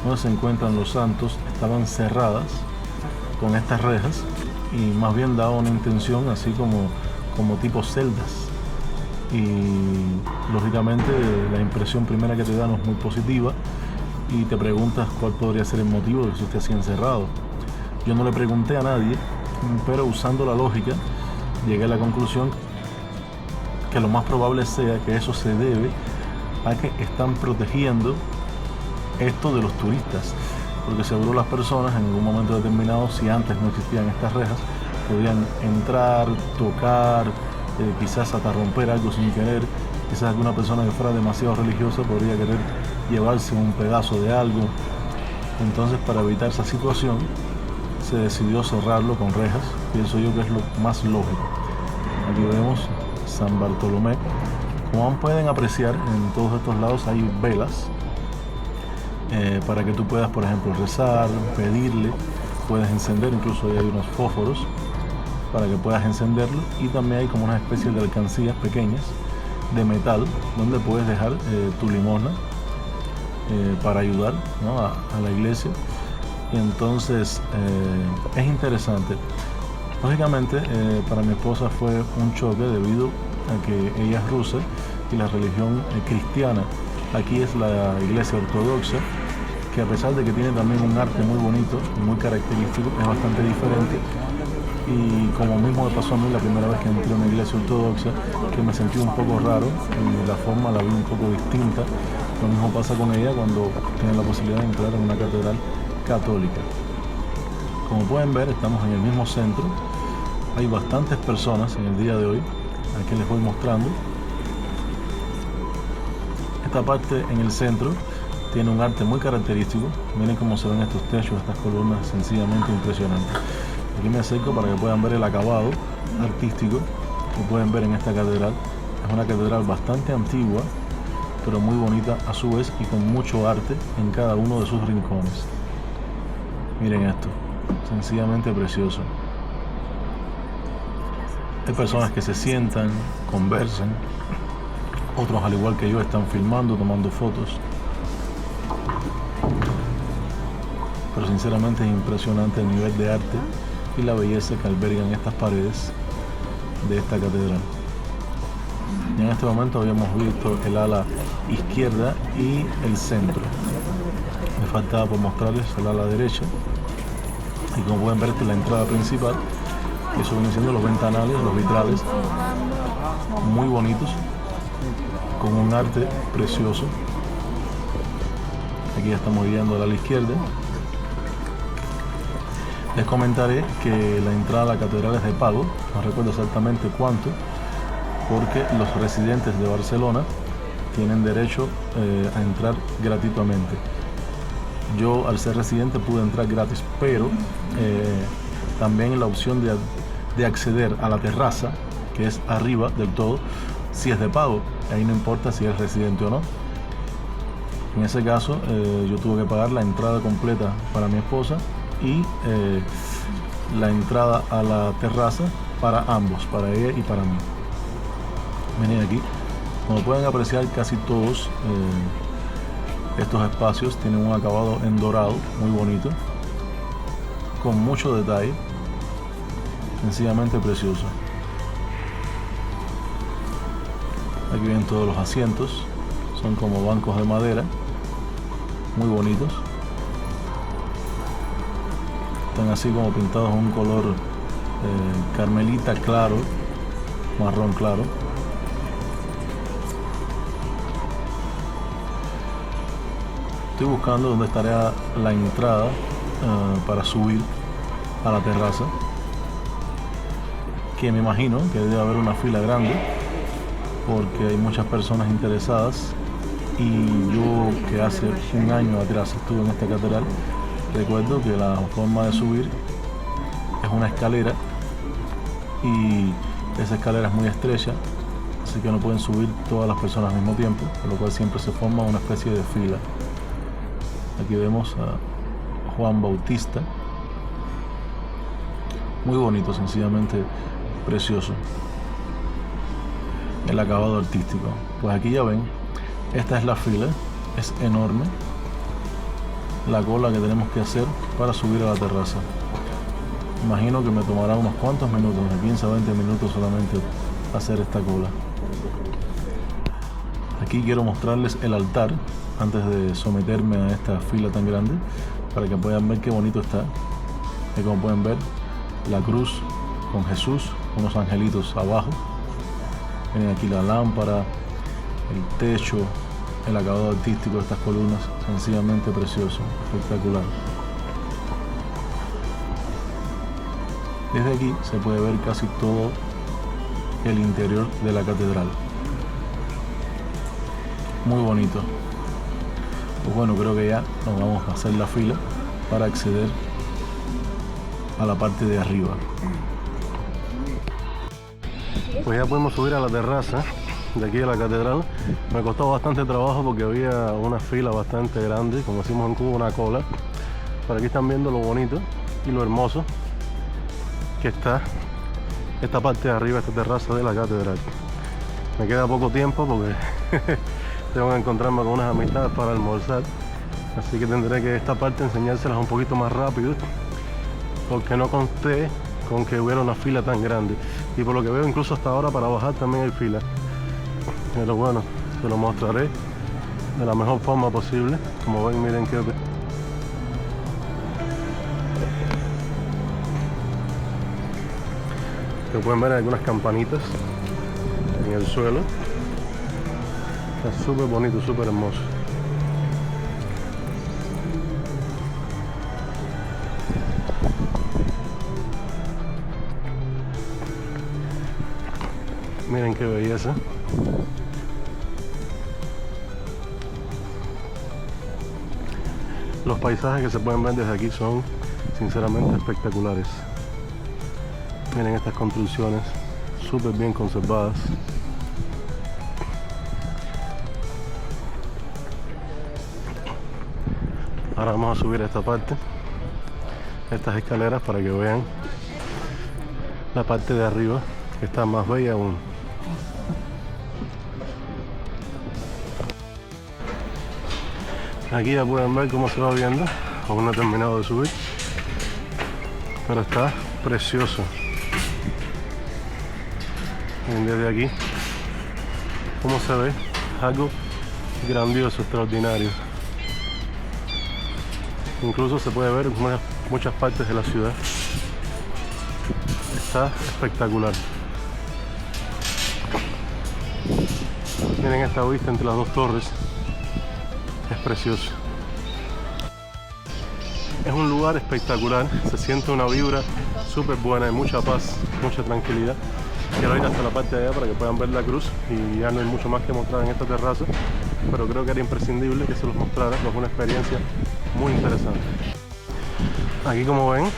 donde se encuentran los santos, estaban cerradas con estas rejas y más bien da una intención así como tipo celdas. Y lógicamente la impresión primera que te da no es muy positiva y te preguntas cuál podría ser el motivo de que se esté así encerrado. Yo no le pregunté a nadie, pero usando la lógica llegué a la conclusión que lo más probable sea que eso se debe a que están protegiendo esto de los turistas, porque seguro las personas en algún momento determinado, si antes no existían estas rejas, podían entrar, tocar, quizás hasta romper algo sin querer. Quizás alguna persona que fuera demasiado religiosa podría querer llevarse un pedazo de algo. Entonces, para evitar esa situación, se decidió cerrarlo con rejas. Pienso yo que es lo más lógico. Aquí vemos San Bartolomé. Como pueden apreciar, en todos estos lados hay velas para que tú puedas, por ejemplo, rezar, pedirle, puedes encender, incluso ahí hay unos fósforos para que puedas encenderlo, y también hay como una especie de alcancías pequeñas de metal donde puedes dejar tu limosna para ayudar, ¿no?, a la iglesia. Y entonces es interesante. Lógicamente para mi esposa fue un choque debido a que ella es rusa y la religión cristiana aquí es la iglesia ortodoxa, que a pesar de que tiene también un arte muy bonito y muy característico, es bastante diferente. Y como mismo me pasó a mí la primera vez que entré a una iglesia ortodoxa, que me sentí un poco raro, y la forma la vi un poco distinta. Lo mismo pasa con ella cuando tiene la posibilidad de entrar en una catedral católica. Como pueden ver, estamos en el mismo centro. Hay bastantes personas en el día de hoy. Aquí les voy mostrando. Esta parte en el centro tiene un arte muy característico. Miren cómo se ven estos techos, estas columnas, sencillamente impresionantes. Aquí me acerco para que puedan ver el acabado artístico que pueden ver en esta catedral. Es una catedral bastante antigua, pero muy bonita a su vez y con mucho arte en cada uno de sus rincones. Miren esto, sencillamente precioso. Hay personas que se sientan, conversan, otros al igual que yo están filmando, tomando fotos. Pero sinceramente es impresionante el nivel de arte y la belleza que albergan estas paredes de esta catedral. Y en este momento habíamos visto el ala izquierda y el centro. Me faltaba por mostrarles el ala derecha. Y como pueden ver, esta es la entrada principal. Y eso vienen siendo los ventanales, los vitrales, muy bonitos, con un arte precioso. Aquí ya estamos guiando al ala izquierda. Les comentaré que la entrada a la catedral es de pago, no recuerdo exactamente cuánto, porque los residentes de Barcelona tienen derecho a entrar gratuitamente. Yo, al ser residente, pude entrar gratis, pero también la opción de acceder a la terraza, que es arriba del todo, si es de pago. Ahí no importa si es residente o no. En ese caso, yo tuve que pagar la entrada completa para mi esposa y la entrada a la terraza para ambos, para ella y para mí. Miren aquí, como pueden apreciar, casi todos estos espacios tienen un acabado en dorado muy bonito, con mucho detalle, sencillamente precioso. Aquí ven todos los asientos, son como bancos de madera, muy bonitos. Están así como pintados en un color carmelita claro, marrón claro. Estoy buscando dónde estaría la entrada para subir a la terraza, que me imagino que debe haber una fila grande porque hay muchas personas interesadas. Y yo, que hace un año atrás estuve en esta catedral, recuerdo que la forma de subir es una escalera y esa escalera es muy estrecha, así que no pueden subir todas las personas al mismo tiempo, por lo cual siempre se forma una especie de fila. Aquí vemos a Juan Bautista, muy bonito, sencillamente precioso el acabado artístico. Pues aquí ya ven, esta es la fila, es enorme la cola que tenemos que hacer para subir a la terraza. Imagino que me tomará unos cuantos minutos, de 15 a 20 minutos solamente hacer esta cola. Aquí quiero mostrarles el altar antes de someterme a esta fila tan grande para que puedan ver qué bonito está. Y como pueden ver, la cruz con Jesús, unos angelitos abajo. Miren aquí la lámpara, el techo, el acabado artístico de estas columnas, sencillamente precioso, espectacular. Desde aquí se puede ver casi todo el interior de la catedral. Muy bonito. Pues bueno, creo que ya nos vamos a hacer la fila para acceder a la parte de arriba. Pues ya podemos subir a la terraza de aquí de la catedral. Me costó bastante trabajo porque había una fila bastante grande, como decimos en Cuba, una cola. Pero aquí están viendo lo bonito y lo hermoso que está esta parte de arriba, esta terraza de la catedral. Me queda poco tiempo porque tengo que encontrarme con unas amistades para almorzar, así que tendré que esta parte enseñárselas un poquito más rápido porque no conté con que hubiera una fila tan grande, y por lo que veo incluso hasta ahora para bajar también hay fila, pero bueno, se lo mostraré de la mejor forma posible. Como ven, miren que pueden ver algunas campanitas en el suelo. Está súper bonito, súper hermoso. Miren qué belleza. Los paisajes que se pueden ver desde aquí son sinceramente espectaculares. Miren estas construcciones súper bien conservadas. Ahora vamos a subir a esta parte, estas escaleras, para que vean la parte de arriba, que está más bella aún. Aquí ya pueden ver cómo se va viendo. Aún no he terminado de subir, pero está precioso. Miren desde aquí cómo se ve, algo grandioso, extraordinario. Incluso se puede ver en muchas partes de la ciudad. Está espectacular. Miren esta vista entre las dos torres. Es precioso. Es un lugar espectacular. Se siente una vibra súper buena, de mucha paz, mucha tranquilidad. Quiero ir hasta la parte de allá para que puedan ver la cruz, y ya no hay mucho más que mostrar en esta terraza, pero creo que era imprescindible que se los mostrara. Es una experiencia muy interesante. Aquí, como ven,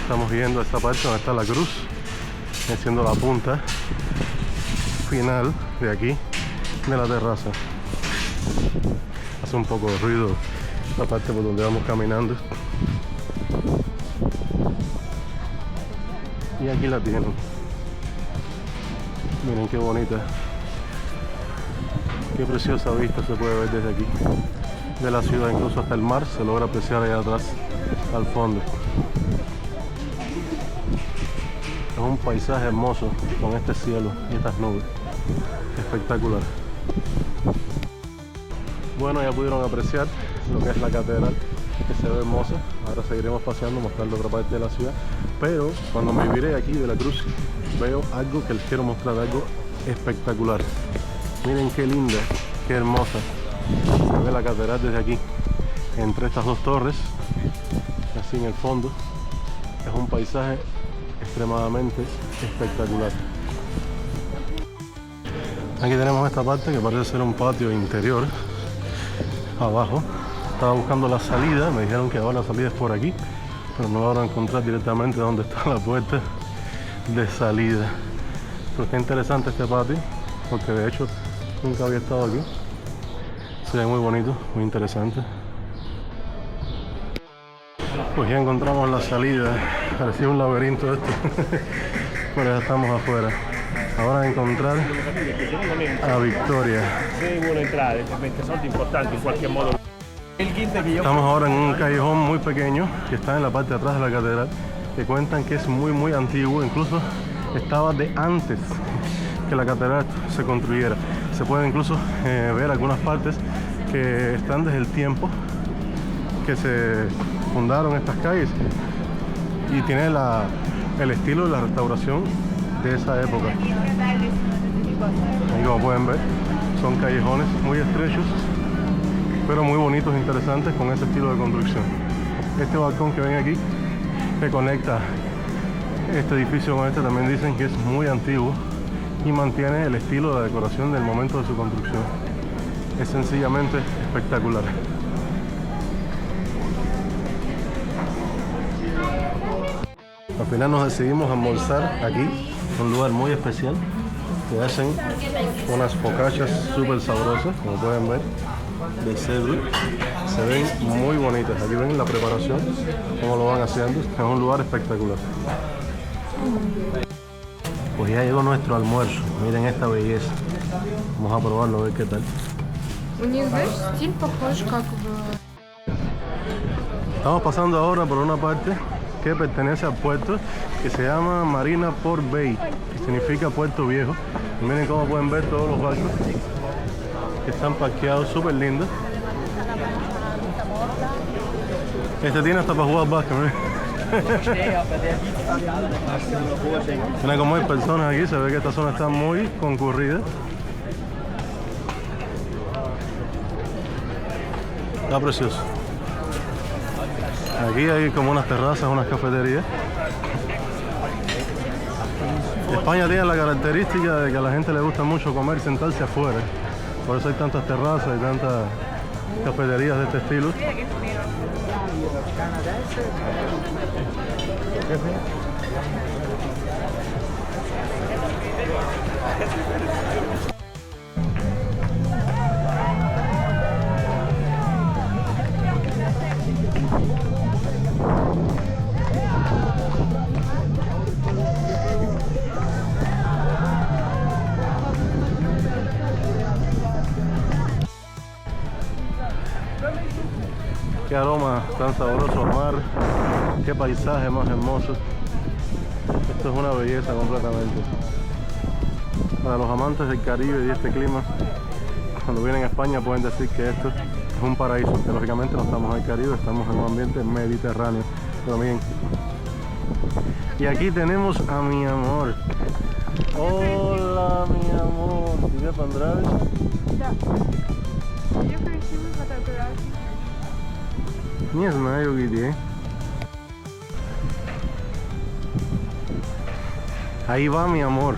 estamos viendo esta parte donde está la cruz, siendo la punta final de aquí de la terraza. Hace un poco de ruido la parte por donde vamos caminando, y aquí la tienen. Miren qué bonita, qué preciosa vista se puede ver desde aquí de la ciudad. Incluso hasta el mar se logra apreciar allá atrás al fondo. Es un paisaje hermoso con este cielo y estas nubes, espectacular. Bueno, ya pudieron apreciar lo que es la catedral, que se ve hermosa. Ahora seguiremos paseando, mostrando otra parte de la ciudad, pero cuando me viré aquí de la cruz veo algo que les quiero mostrar, algo espectacular. Miren qué linda, qué hermosa se ve la catedral desde aquí, entre estas dos torres, así en el fondo. Es un paisaje extremadamente espectacular. Aquí tenemos esta parte que parece ser un patio interior. Abajo estaba buscando la salida, me dijeron que ahora la salida es por aquí, pero no logro encontrar directamente dónde está la puerta de salida. Pero está interesante este patio, porque de hecho nunca había estado aquí. Se ve muy bonito, muy interesante. Pues ya encontramos la salida. Parecía un laberinto esto. Pero ya estamos afuera. Ahora a encontrar a Victoria. Estamos ahora en un callejón muy pequeño que está en la parte de atrás de la catedral, que cuentan que es muy antiguo, incluso estaba de antes que la catedral se construyera. Se puede incluso ver algunas partes que están desde el tiempo que se fundaron estas calles y tiene el estilo de la restauración de esa época. Ahí como pueden ver, son callejones muy estrechos, pero muy bonitos e interesantes con ese estilo de construcción. Este balcón que ven aquí, que conecta este edificio con este, también dicen que es muy antiguo y mantiene el estilo de decoración del momento de su construcción. Es sencillamente espectacular. Al final nos decidimos a almorzar aquí, un lugar muy especial, que hacen unas focaccias súper sabrosas, como pueden ver, de cerdo. Se ven muy bonitas. Aquí ven la preparación, cómo lo van haciendo. Es un lugar espectacular. Pues ya llegó nuestro almuerzo. Miren esta belleza. Vamos a probarlo, a ver qué tal. У них, знаешь, стиль похож как в... Estamos pasando ahora por una parte que pertenece al puerto que se llama Marina Port Bay, que significa Puerto Viejo. Y miren cómo pueden ver todos los barcos que están parqueados, súper lindos. Este tiene hasta para jugar básquet, miren. Miren cómo hay personas aquí, se ve que esta zona está muy concurrida. Está precioso. Aquí hay como unas terrazas, unas cafeterías. España tiene la característica de que a la gente le gusta mucho comer y sentarse afuera. Por eso hay tantas terrazas y tantas cafeterías de este estilo. Qué aroma tan sabroso al mar, qué paisaje más hermoso. Esto es una belleza completamente. Para los amantes del Caribe y de este clima, cuando vienen a España pueden decir que esto es un paraíso, que lógicamente no estamos en el Caribe, estamos en un ambiente mediterráneo. Pero miren, y aquí tenemos a mi amor. Hola mi amor, ¿тебе понравилось? Да. Я красивый фотографии. Не знаю где. Ahí va mi amor.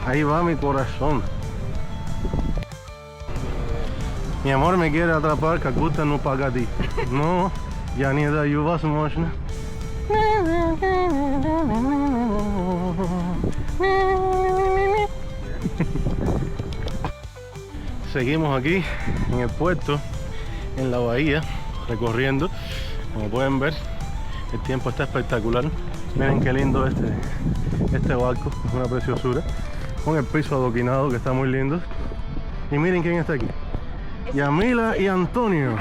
Ahí va mi corazón. Mi amor me quiere atrapar, как будто ну погоди. Но я не даю возможно. Seguimos aquí en el puerto, en la bahía, recorriendo. Como pueden ver, el tiempo está espectacular. Miren qué lindo este barco, es una preciosura, con el piso adoquinado que está muy lindo. Y miren quién está aquí, Yamila y Antonio.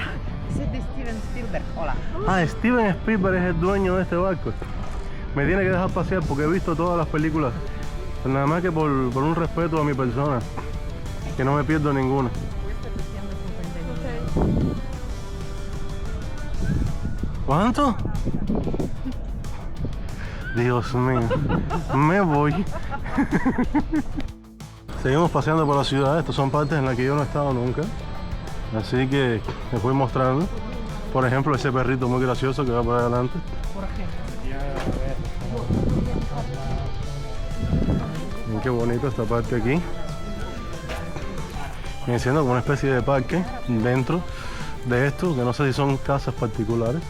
Ese es de Steven Spielberg, hola. Ah, Steven Spielberg es el dueño de este barco. Me tiene que dejar pasear porque he visto todas las películas, nada más que por un respeto a mi persona, que no me pierdo ninguna. ¿Cuánto? Dios mío, me voy. Seguimos paseando por la ciudad. Estas son partes en las que yo no he estado nunca, así que les voy mostrando. Por ejemplo, ese perrito muy gracioso que va por adelante. Miren qué bonito esta parte aquí. Viene siendo como una especie de parque dentro de esto, que no sé si son casas particulares,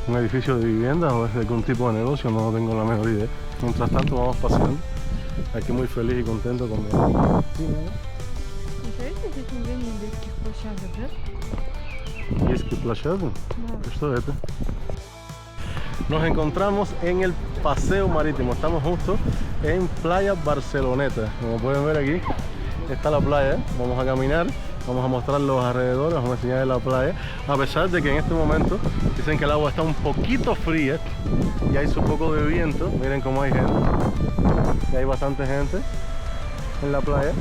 un edificio de vivienda o es de algún tipo de negocio, no tengo la menor idea. Mientras tanto vamos paseando. Aquí muy feliz y contento con mi amigo. Интересно, здесь время детских площадок, да? Детские площадки? Что это? Nos encontramos en el paseo marítimo. Estamos justo en Playa Barceloneta. Como pueden ver aquí está la playa. Vamos a caminar Vamos a mostrar los alrededores, vamos a enseñar la playa. A pesar de que en este momento dicen que el agua está un poquito fría y hay su poco de viento. Miren cómo hay gente. Y hay bastante gente en la playa.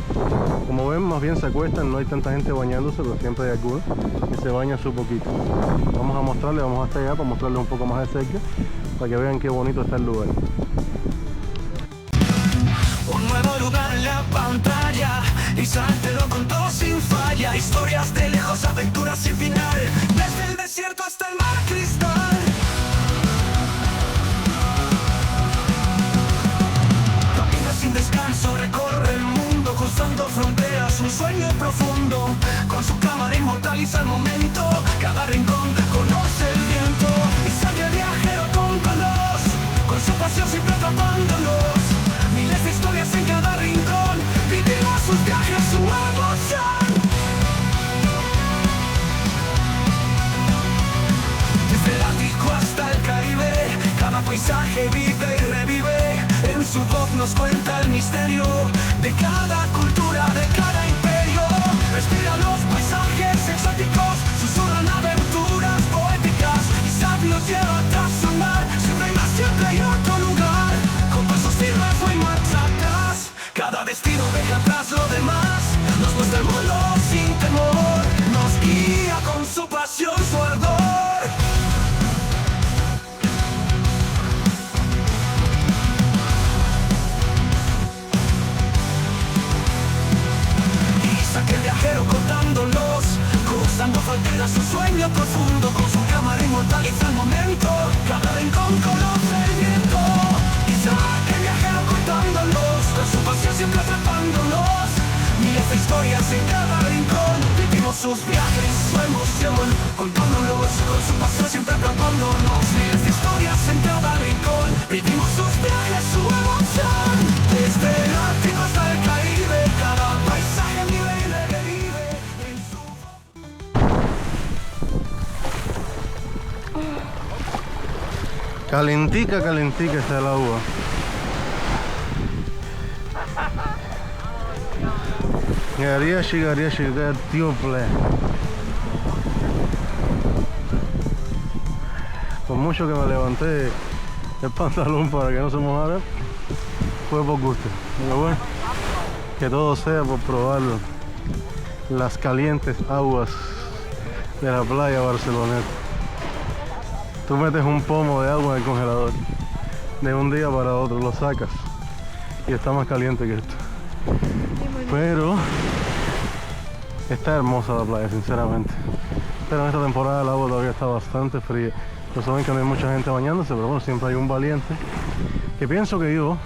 Como ven, más bien se acuestan, no hay tanta gente bañándose, pero siempre hay algunos que se bañan su poquito. Vamos a mostrarles, vamos hasta allá para mostrarles un poco más de cerca, para que vean qué bonito está el lugar. Un nuevo lugar en la pantalla y sáltelo con todo sin falla. Historias de lejos, aventuras sin final, desde el desierto hasta el mar cristal. Camina sin descanso, recorre el mundo, cruzando fronteras, un sueño profundo. Con su cámara inmortaliza el momento, cada rincón conoce el viento. Y sale el viajero con veloz, con su pasión siempre atrapándolos. Miles de historias en cada rincón, vivimos sus viajes, su emoción. Desde el Ártico hasta el Caribe, cada paisaje vive y revive. En su voz nos cuenta el misterio de cada cultura, de cada imperio. Respira los paisajes exóticos, susurran aventuras poéticas. Y sabios lleva tras su mar, siempre hay más, siempre hay otro lugar. Con pasos firmes no hay marcha atrás, cada destino deja atrás lo demás. Nos muestra el mundo sin temor, nos guía con su pasión, su ardor. Aquel viajero contándolos, cruzando fronteras, un sueño profundo. Con su cámara inmortaliza el momento, cada rincón conoce el viento. Quizá aquel viajero contándolos, con su pasión siempre atrapándolos. Miles de historias en cada rincón, vivimos sus viajes, su emoción. Contándolos, con su pasión siempre atrapándonos. Miles de historias en cada rincón, vivimos sus viajes, su emoción. Desde el Ártico hasta el Caribe, cada paisaje vive y revive en su... Calentica, calentica está el agua. Garia llegar tiople. Por mucho que me levanté el pantalón para que no se mojara, fue por gusto. Pero bueno, que todo sea por probar las calientes aguas de la playa Barceloneta. Tú metes un pomo de agua en el congelador, de un día para otro lo sacas y está más caliente que esto. Pero está hermosa la playa, sinceramente. Pero en esta temporada el agua todavía está bastante fría. Lo saben que no hay mucha gente bañándose, pero bueno, siempre hay un valiente que pienso que yo,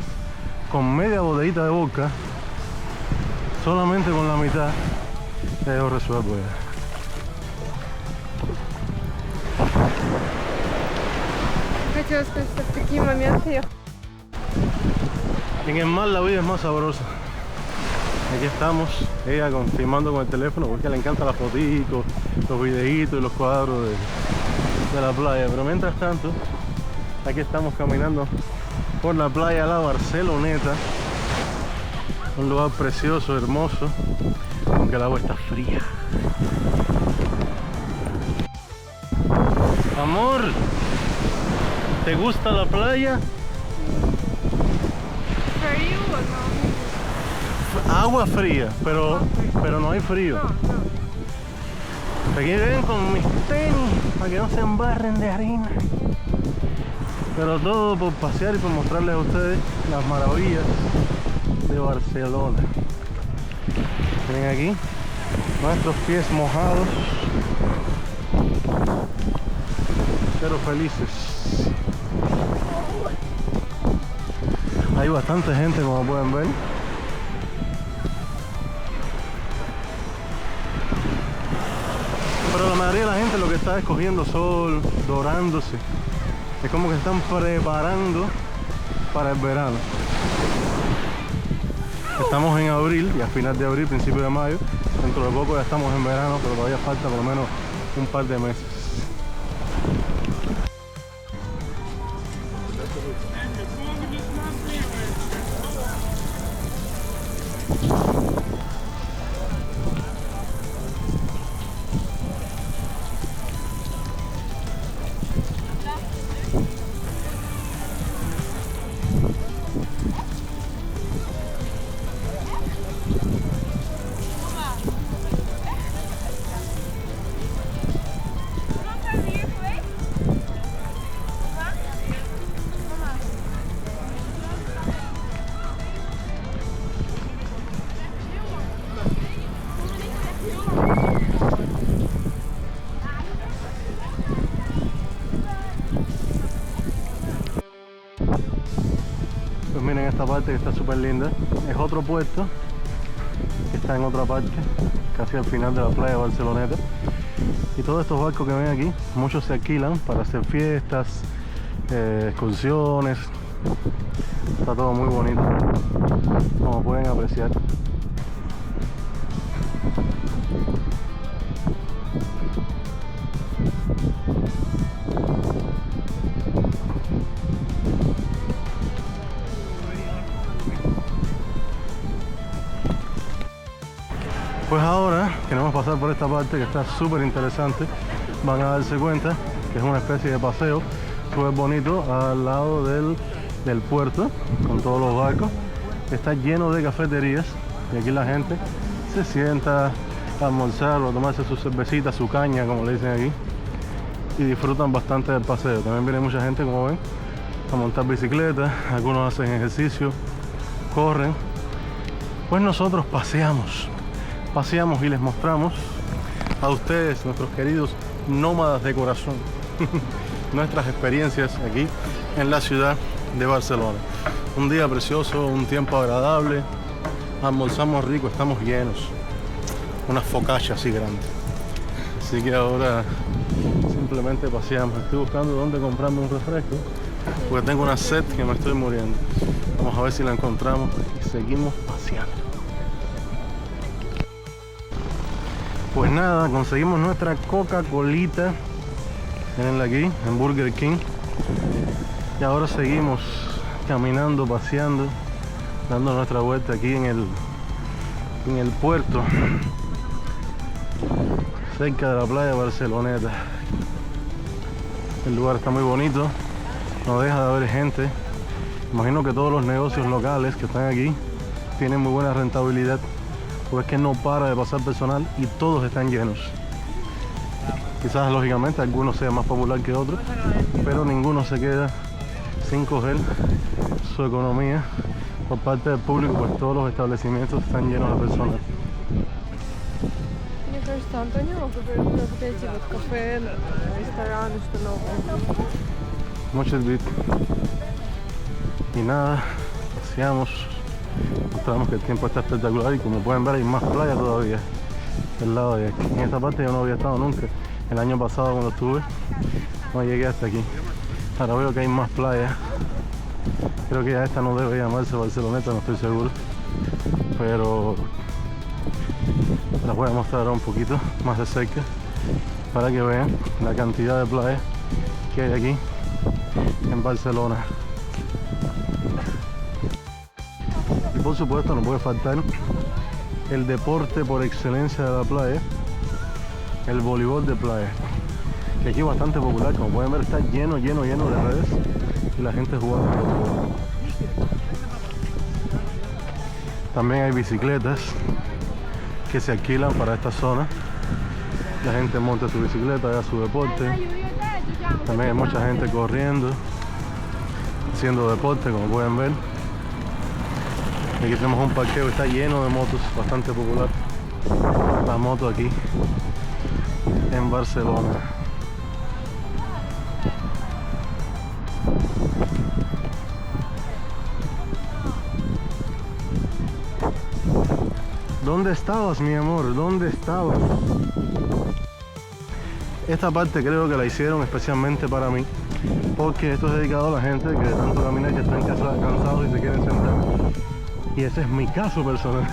con media botellita de vodka, solamente con la mitad, yo resuelvo ya. Хотела сказать, что в такие моменты я... En el mar la vida es más sabrosa. Aquí estamos, ella filmando con el teléfono porque le encantan las fotitos, los videitos y los cuadros de la playa. Pero mientras tanto, aquí estamos caminando por la playa La Barceloneta. Un lugar precioso, hermoso, aunque el agua está fría. Amor, ¿te gusta la playa? Frío o no? Agua fría, pero no hay frío. No. Aquí ven con mis tenis para que no se embarren de harina. Pero todo por pasear y por mostrarles a ustedes las maravillas de Barcelona. Miren aquí nuestros pies mojados, pero felices. Hay bastante gente, como pueden ver. Pero la mayoría de la gente lo que está es cogiendo sol, dorándose. Es como que están preparando para el verano. Estamos en abril, y a final de abril, principio de mayo. Dentro de poco ya estamos en verano, pero todavía falta por lo menos un par de meses. esta parte que está súper linda. Es otro puerto que está en otra parte, casi al final de la playa de Barceloneta. Y todos estos barcos que ven aquí, muchos se alquilan para hacer fiestas, excursiones. Está todo muy bonito, como pueden apreciar. Pues ahora queremos pasar por esta parte que está súper interesante. Van a darse cuenta que es una especie de paseo súper bonito al lado del puerto, con todos los barcos. Está lleno de cafeterías y aquí la gente se sienta a almorzar o a tomarse su cervecita, su caña, como le dicen aquí, y disfrutan bastante del paseo. También viene mucha gente, como ven, a montar bicicleta. Algunos hacen ejercicio, corren. Pues nosotros paseamos y les mostramos a ustedes, nuestros queridos nómadas de corazón, nuestras experiencias aquí en la ciudad de Barcelona. Un día precioso, un tiempo agradable, almorzamos rico, estamos llenos, unas focaccias así grandes. Así que ahora simplemente paseamos. Estoy buscando dónde comprarme un refresco porque tengo una sed que me estoy muriendo. Vamos a ver si la encontramos y seguimos paseando. Pues nada, conseguimos nuestra Coca-Colita, mirenla aquí, en Burger King. Y ahora seguimos caminando, paseando, dando nuestra vuelta aquí en el puerto, cerca de la playa de Barceloneta. El lugar está muy bonito, no deja de haber gente. Imagino que todos los negocios locales que están aquí tienen muy buena rentabilidad, pues es que no para de pasar personal y todos están llenos. Quizás lógicamente algunos sean más popular que otros, pero ninguno se queda sin coger su economía por parte del público, pues todos los establecimientos están llenos de personas. Мне кажется, Антонио говорит про вот эти вот кафе, рестораны, что новые. Muchos bits. Y nada, paseamos, mostramos que el tiempo está espectacular y como pueden ver hay más playa todavía del lado de aquí. En esta parte yo no había estado nunca. El año pasado cuando estuve no llegué hasta aquí. Ahora veo que hay más playa. Creo que ya esta no debe llamarse Barceloneta, no estoy seguro, pero las voy a mostrar ahora un poquito más de cerca para que vean la cantidad de playas que hay aquí en Barcelona. Y por supuesto no puede faltar el deporte por excelencia de la playa, el voleibol de playa, que aquí es bastante popular. Como pueden ver, está lleno de redes y la gente jugando voleibol. También hay bicicletas que se alquilan para esta zona. La gente monta su bicicleta, haga su deporte. También hay mucha gente corriendo, haciendo deporte, como pueden ver. Aquí tenemos un parqueo que está lleno de motos, bastante popular la moto aquí en Barcelona. ¿Dónde estabas, mi amor? ¿Dónde estabas? Esta parte creo que la hicieron especialmente para mí, porque esto es dedicado a la gente que de tanto caminar ya están cansados y se quieren sentar. Y ese es mi caso personal.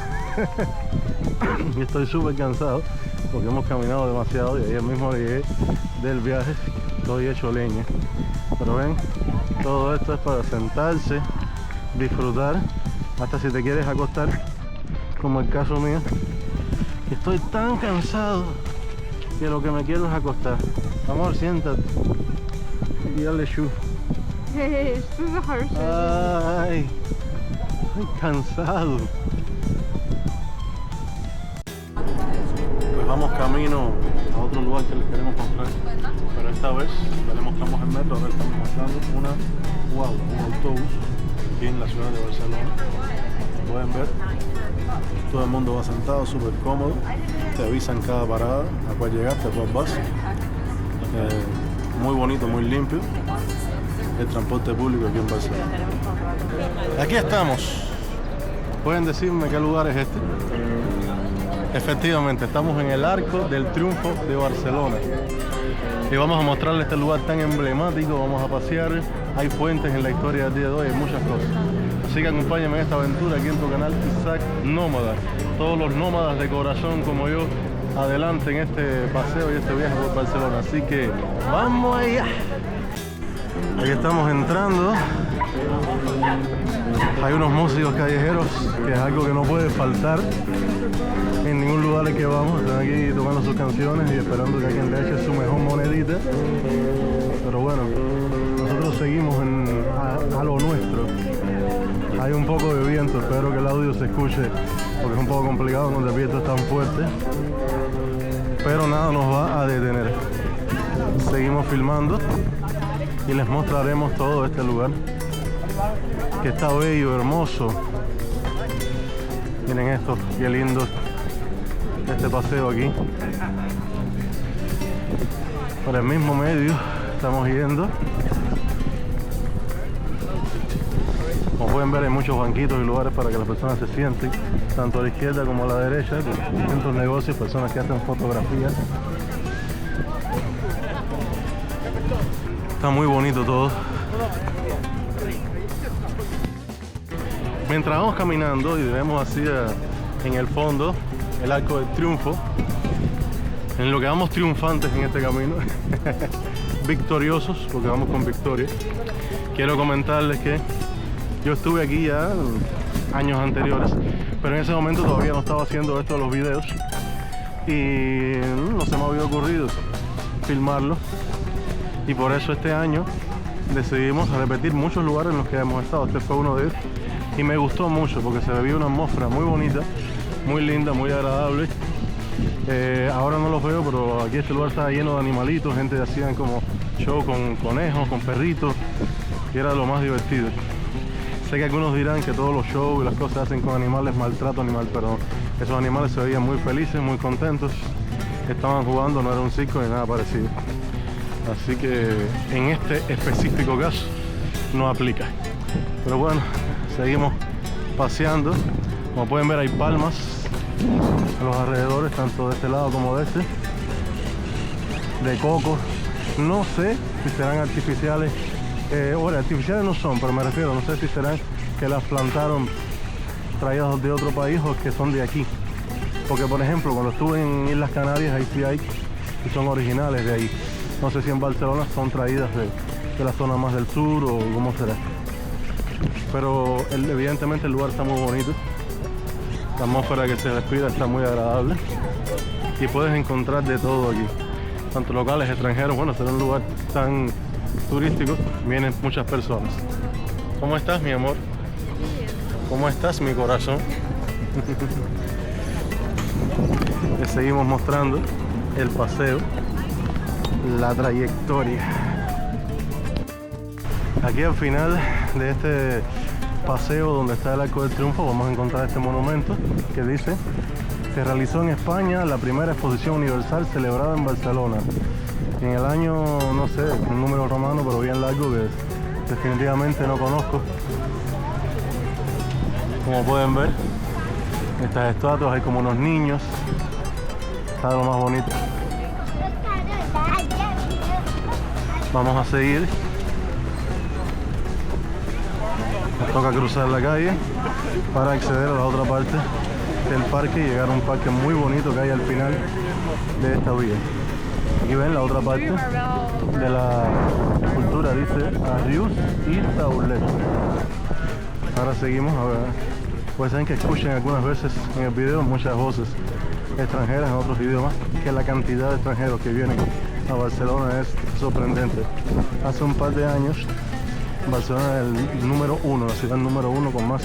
Y estoy súper cansado porque hemos caminado demasiado y ayer mismo llegué del viaje, estoy hecho leña. Pero ven, todo esto es para sentarse, disfrutar, hasta si te quieres acostar, como el caso mío. Estoy tan cansado que lo que me quiero es acostar. Amor, siéntate y dale shu. Что за хорошая Ay, estoy cansado. Pues vamos camino a otro lugar que les queremos mostrar, pero esta vez ya le mostramos el metro. Ahora estamos mostrando un autobús aquí en la ciudad de Barcelona. Como pueden ver, todo el mundo va sentado, súper cómodo. Te avisan cada parada a cuál llegaste, a cuál vas. Muy bonito, muy limpio el transporte público aquí en Barcelona. Aquí estamos. ¿Pueden decirme qué lugar es este? Efectivamente, estamos en el Arco del Triunfo de Barcelona. Y vamos a mostrarles este lugar tan emblemático, vamos a pasear. Hay fuentes en la historia del día de hoy, hay muchas cosas. Así que acompáñame en esta aventura aquí en tu canal Isaac Nómada. Todos los nómadas de corazón como yo, adelante en este paseo y este viaje por Barcelona. Así que ¡vamos allá! Ahí estamos entrando. Hay unos músicos callejeros, que es algo que no puede faltar en ningún lugar al que vamos. Están aquí tocando sus canciones y esperando que alguien le eche su mejor monedita. Pero bueno, nosotros seguimos a lo nuestro. Hay un poco de viento, espero que el audio se escuche porque es un poco complicado cuando el viento es tan fuerte. Pero nada nos va a detener. Seguimos filmando y les mostraremos todo este lugar que está bello, hermoso. Miren esto, qué lindo este paseo aquí. Por el mismo medio estamos yendo. Como pueden ver, hay muchos banquitos y lugares para que las personas se sienten, tanto a la izquierda como a la derecha, distintos negocios, personas que hacen fotografías. Está muy bonito todo. Mientras vamos caminando y vemos así en el fondo el Arco del Triunfo, en lo que vamos triunfantes en este camino, victoriosos, porque vamos con victoria, quiero comentarles que yo estuve aquí ya años anteriores, pero en ese momento todavía no estaba haciendo esto de los videos y no se me había ocurrido filmarlo, y por eso este año decidimos repetir muchos lugares en los que hemos estado. Este fue uno de ellos y me gustó mucho porque se veía una atmósfera muy bonita, muy linda, muy agradable. Ahora no los veo, pero aquí este lugar estaba lleno de animalitos, gente hacían como show con conejos, con perritos, y era lo más divertido. Sé que algunos dirán que todos los shows y las cosas hacen con animales, maltrato animal, pero esos animales se veían muy felices, muy contentos, estaban jugando, no era un circo ni nada parecido. Así que en este específico caso no aplica. Pero bueno, seguimos paseando. Como pueden ver, hay palmas a los alrededores, tanto de este lado como de este, de coco. No sé si serán artificiales, bueno, artificiales no son, pero me refiero, no sé si serán que las plantaron traídas de otro país o que son de aquí. Porque por ejemplo, cuando estuve en Islas Canarias, ahí sí hay y son originales de ahí. No sé si en Barcelona son traídas de la zona más del sur o cómo será. Pero evidentemente el lugar está muy bonito. La atmósfera que se respira está muy agradable. Y puedes encontrar de todo aquí. Tanto locales, extranjeros. Bueno, ser un lugar tan turístico, vienen muchas personas. ¿Cómo estás, mi amor? ¿Cómo estás, mi corazón? Les seguimos mostrando el paseo, la trayectoria. Aquí al final de este paseo donde está el Arco del Triunfo vamos a encontrar este monumento que dice: se realizó en España la primera exposición universal celebrada en Barcelona en el año, no sé, un número romano pero bien largo que definitivamente no conozco. Como pueden ver, estas estatuas, hay como unos niños, está lo más bonito. Vamos a seguir. Nos toca cruzar la calle para acceder a la otra parte del parque y llegar a un parque muy bonito que hay al final de esta vía. Aquí ven la otra parte de la escultura, dice Arrius y Taulet. Ahora seguimos a ver. Pues saben que escuchen algunas veces en el video muchas voces extranjeras en otros idiomas, que la cantidad de extranjeros que vienen a Barcelona es sorprendente. Hace un par de años Barcelona es el número uno, la ciudad número uno con más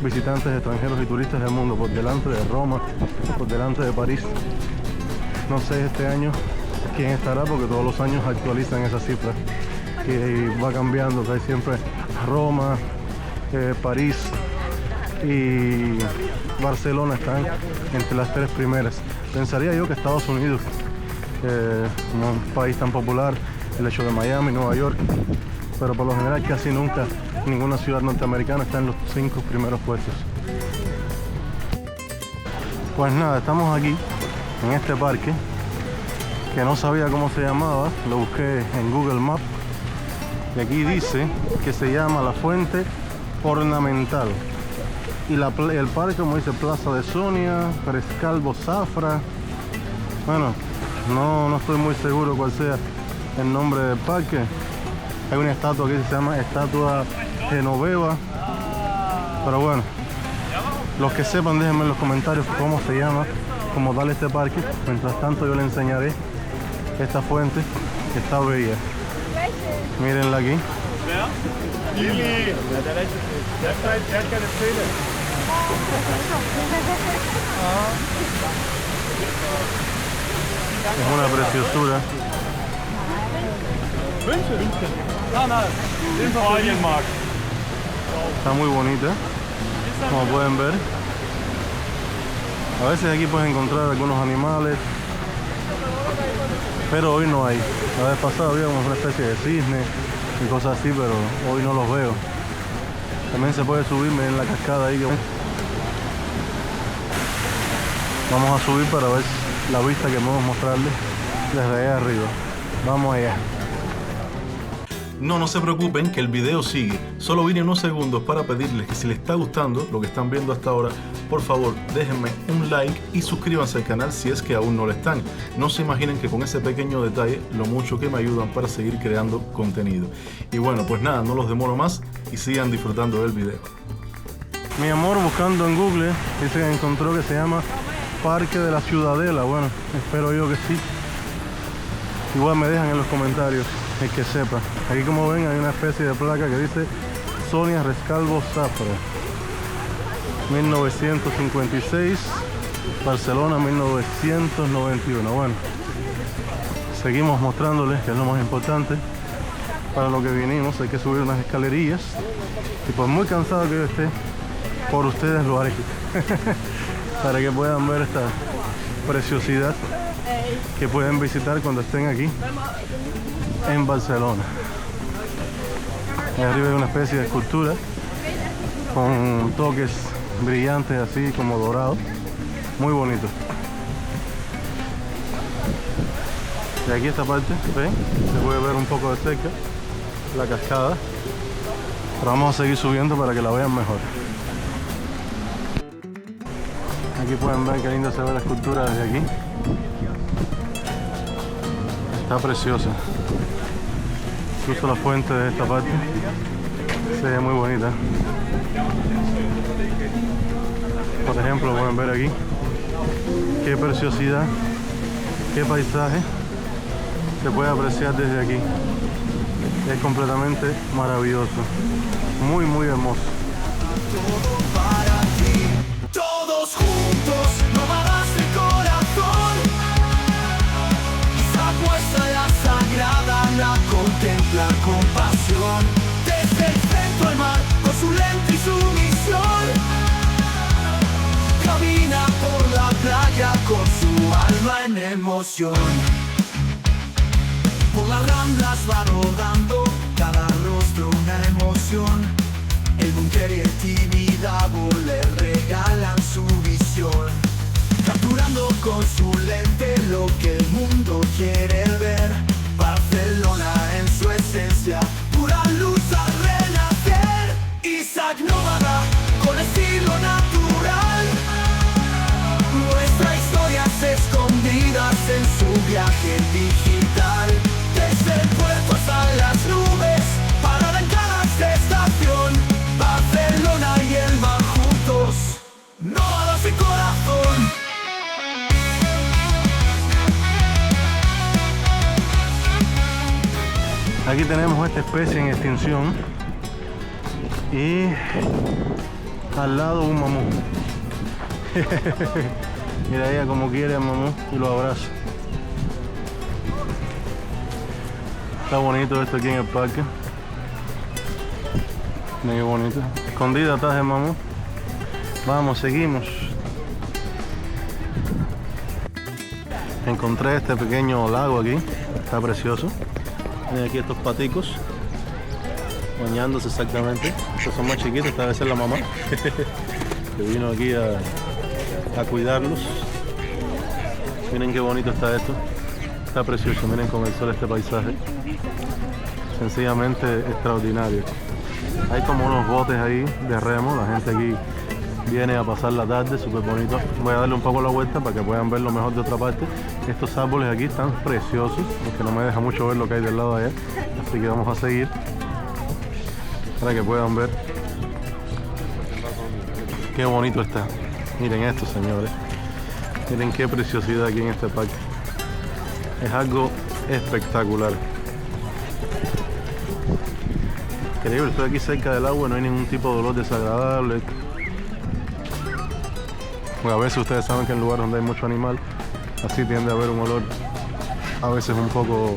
visitantes extranjeros y turistas del mundo, por delante de Roma, por delante de París. No sé este año quién estará, porque todos los años actualizan esa cifra y va cambiando, que hay siempre Roma, París y Barcelona están entre las tres primeras. Pensaría yo que Estados Unidos, como un país tan popular, el hecho de Miami, Nueva York, pero por lo general casi nunca ninguna ciudad norteamericana está en los 5 primeros puestos. Pues nada, estamos aquí en este parque que no sabía cómo se llamaba, lo busqué en Google Maps y aquí dice que se llama La Fuente Ornamental y el parque, como dice, Plaza de Sonia, Rescalvo Zafra. Bueno, no estoy muy seguro cuál sea el nombre del parque. Hay una estatua aquí que se llama Estatua Genoveva, pero bueno, los que sepan déjenme en los comentarios cómo se llama como tal este parque. Mientras tanto yo les enseñaré esta fuente que está bella. Mírenla aquí. Es una preciosura. Está muy bonita, como pueden ver. A veces aquí puedes encontrar algunos animales, pero hoy no hay. La vez pasada había una especie de cisne y cosas así, pero hoy no los veo. También se puede subir, miren la cascada ahí. Vamos a subir para ver la vista que podemos mostrarles desde allá arriba. Vamos allá. No se preocupen que el video sigue. Solo vine unos segundos para pedirles que si les está gustando lo que están viendo hasta ahora, por favor déjenme un like y suscríbanse al canal si es que aún no lo están. No se imaginen que con ese pequeño detalle lo mucho que me ayudan para seguir creando contenido. Y bueno, pues nada, no los demoro más y sigan disfrutando del video. Mi amor, buscando en Google, dice que encontró que se llama Parque de la Ciudadela. Bueno, espero yo que sí. Igual me dejan en los comentarios el que sepa. Aquí, como ven, hay una especie de placa que dice Sonia Rescalvo Zafra, 1956, Barcelona 1991. Bueno, seguimos mostrándoles que es lo más importante. Para lo que vinimos hay que subir unas escalerillas y por muy cansado que yo esté, por ustedes lo haré para que puedan ver esta preciosidad que pueden visitar cuando estén aquí en Barcelona. Ahí arriba hay una especie de escultura con toques brillantes así como dorados, muy bonito. Y aquí esta parte, ¿ven? Se puede ver un poco de cerca la cascada, pero vamos a seguir subiendo para que la vean mejor. Aquí pueden ver qué linda se ve la escultura desde aquí. Está preciosa. Incluso la fuente de esta parte se ve muy bonita. Por ejemplo, pueden ver aquí qué preciosidad, qué paisaje se puede apreciar desde aquí. Es completamente maravilloso, muy hermoso. Todo para ti, todos juntos, nómadas de corazón. Esa muestra la sagrada, la contempla con pasión. Desde el centro al mar, con su lente y su misión. Camina por la playa con su alma en emoción. Por las ramblas va rodando, cada rostro una emoción. El búnker y el Tibidabo le regalan su visión, capturando con su lente lo que el mundo quiere ver. Barcelona en su esencia, pura luz al renacer. Isaac Nómada, con estilo natural. Nuestra historias escondidas en su viaje digital. Desde el puerto hasta las nubes, parada en cada estación. Barcelona y el mar juntos, nómadas de corazón. Aquí tenemos esta especie en extinción y al lado un mamú. Mira ella como quiere al mamú y lo abraza. Está bonito esto aquí en el parque. Muy bonito. Escondida atrás del mamú. Vamos, seguimos. Encontré este pequeño lago aquí. Está precioso. Miren aquí estos paticos. bañándose exactamente. Estos son más chiquitos, esta vez es la mamá que vino aquí a cuidarlos. Miren qué bonito está esto. Está precioso, miren con el sol este paisaje. Sencillamente extraordinario. Hay como unos botes ahí de remo, la gente aquí viene a pasar la tarde, súper bonito. Voy a darle un poco la vuelta para que puedan ver lo mejor de otra parte. Estos árboles aquí están preciosos, aunque no me deja mucho ver lo que hay del lado de allá. Así que vamos a seguir para que puedan ver qué bonito está. Miren esto, señores. Miren qué preciosidad aquí en este parque. Es algo espectacular. Increíble, estoy aquí cerca del agua, no hay ningún tipo de olor desagradable. Bueno, a veces ustedes saben que en lugares donde hay mucho animal, así tiende a haber un olor a veces un poco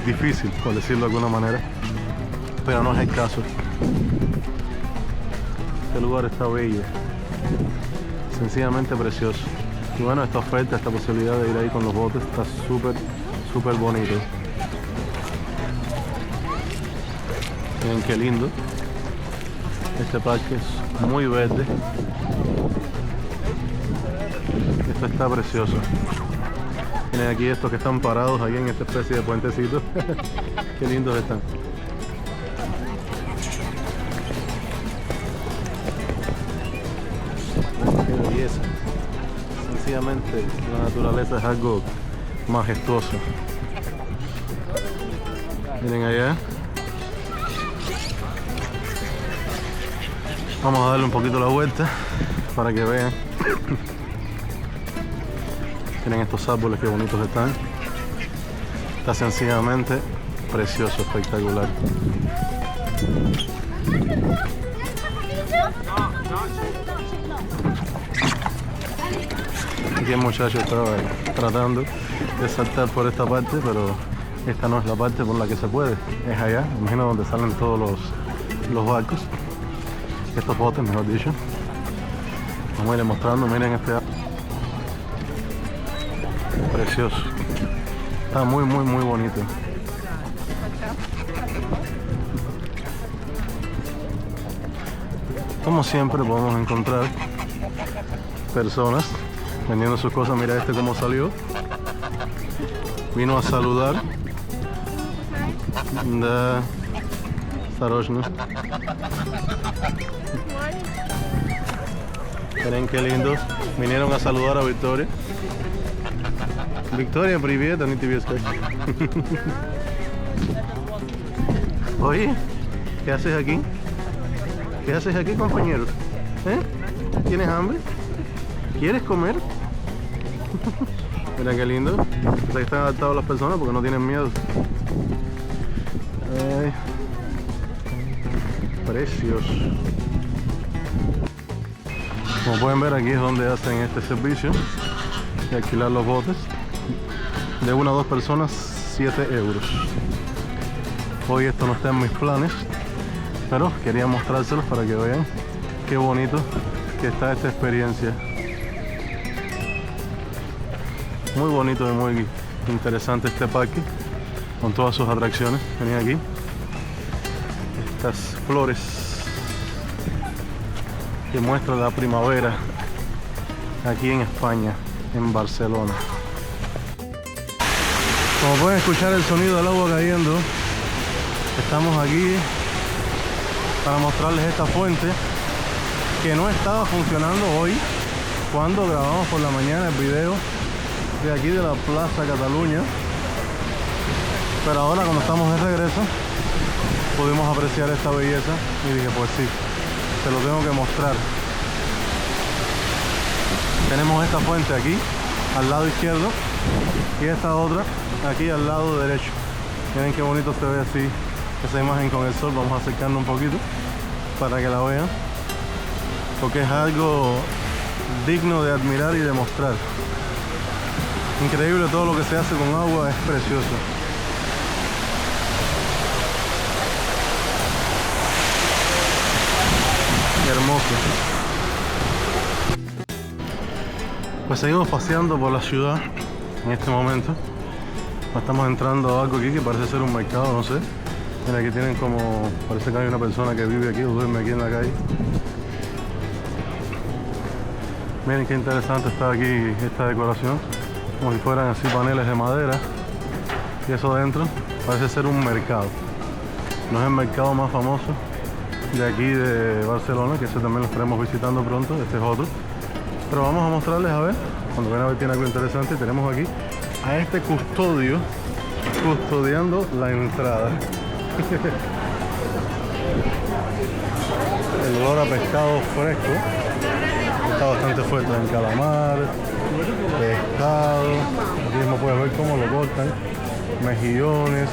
difícil, por decirlo de alguna manera, pero no es el caso. Este lugar está bello, sencillamente precioso. Y bueno, esta oferta, esta posibilidad de ir ahí con los botes está súper bonito. Miren qué lindo. Este parque es muy verde. Esto está precioso. Miren aquí estos que están parados aquí en esta especie de puentecito. Qué lindos están. Qué belleza. Sencillamente la naturaleza es algo majestuoso. Miren allá. Vamos a darle un poquito la vuelta para que vean. Miren estos árboles, qué bonitos están. Está sencillamente precioso, espectacular. Aquí el muchacho estaba tratando de saltar por esta parte, pero esta no es la parte por la que se puede. Es allá, imagino donde salen todos los barcos. Estos botes, mejor dicho. Vamos a ir mostrando, miren este precioso. Está muy bonito. Como siempre podemos encontrar personas vendiendo sus cosas. Mira este cómo salió. Vino a saludar. Da Sarojno. Miren qué lindos. Vinieron a saludar a Victoria. Victoria, привет, они тебе скажут. Oye, ¿qué haces aquí? ¿Qué haces aquí, compañero? ¿Tienes hambre? ¿Quieres comer? Mira qué lindo. O sea, que están adaptados las personas porque no tienen miedo. Ay, precioso. Como pueden ver, aquí es donde hacen este servicio de alquilar los botes. De 1 a 2 personas, 7 euros. Hoy esto no está en mis planes, pero quería mostrárselos para que vean qué bonito que está esta experiencia. Muy bonito y muy interesante este parque con todas sus atracciones. Venid aquí. Estas flores que muestran la primavera aquí en España, en Barcelona. Como pueden escuchar el sonido del agua cayendo, estamos aquí para mostrarles esta fuente que no estaba funcionando hoy cuando grabamos por la mañana el video de aquí de la Plaza Cataluña, pero ahora cuando estamos de regreso pudimos apreciar esta belleza y dije, pues sí, se lo tengo que mostrar. Tenemos esta fuente aquí al lado izquierdo y esta otra aquí al lado derecho. Miren qué bonito se ve así esa imagen con el sol. Vamos a acercarnos un poquito para que la vean, porque es algo digno de admirar y de mostrar. Increíble todo lo que se hace con agua, es precioso. Hermoso. Pues seguimos paseando por la ciudad en este momento. Estamos entrando a algo aquí que parece ser un mercado, no sé. Mira, aquí tienen como, parece que hay una persona que vive aquí o duerme aquí en la calle. Miren qué interesante está aquí esta decoración, como si fueran así paneles de madera. Y eso dentro parece ser un mercado. No es el mercado más famoso de aquí de Barcelona, que ese también lo estaremos visitando pronto, este es otro. Pero vamos a mostrarles, a ver, cuando ven a ver tiene algo interesante. Tenemos aquí a este custodio custodiando la entrada. El olor a pescado fresco está bastante fuerte, en calamar, pescado, aquí mismo puedes ver cómo lo cortan, mejillones,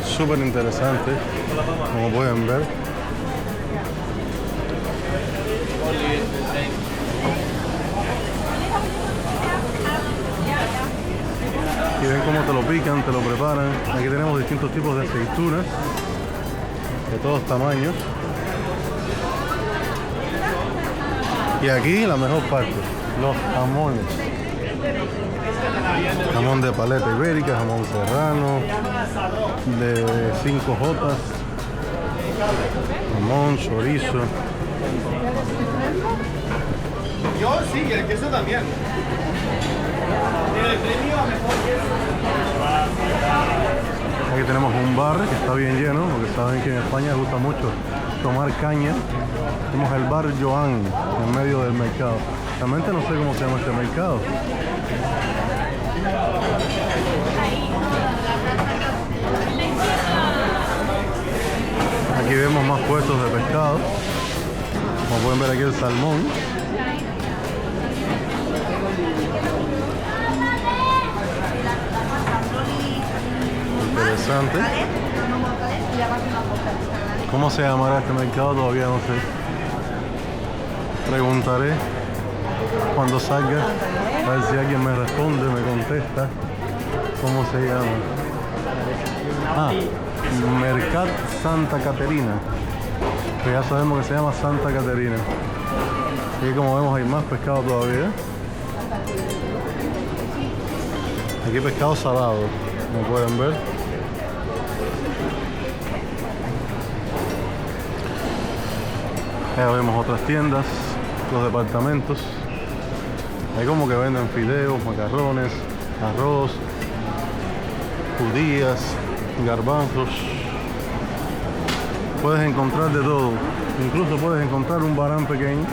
súper interesante, como pueden ver. Y ven cómo te lo pican, te lo preparan. Aquí tenemos distintos tipos de aceitunas de todos tamaños. Y aquí la mejor parte, los jamones. Jamón de paleta ibérica, jamón serrano, de 5J, jamón, chorizo. Yo sí, y el queso también. El premio a mejor queso. Aquí tenemos un bar que está bien lleno, porque saben que en España les gusta mucho tomar caña. Tenemos el bar Joan en medio del mercado. Realmente no sé cómo se llama este mercado. Aquí vemos más puestos de pescado. Como pueden ver aquí el salmón. Interesante. ¿Cómo se llamará este mercado? Todavía no sé. Preguntaré cuando salga, a ver si alguien me responde, me contesta. ¿Cómo se llama? Ah, Mercat Santa Caterina. Que ya sabemos que se llama Santa Caterina. Y como vemos hay más pescado todavía. Aquí pescado salado, como pueden ver. Ya vemos otras tiendas, los departamentos. Hay como que venden fideos, macarrones, arroz, judías, garbanzos. Puedes encontrar de todo. Incluso puedes encontrar un barán pequeño.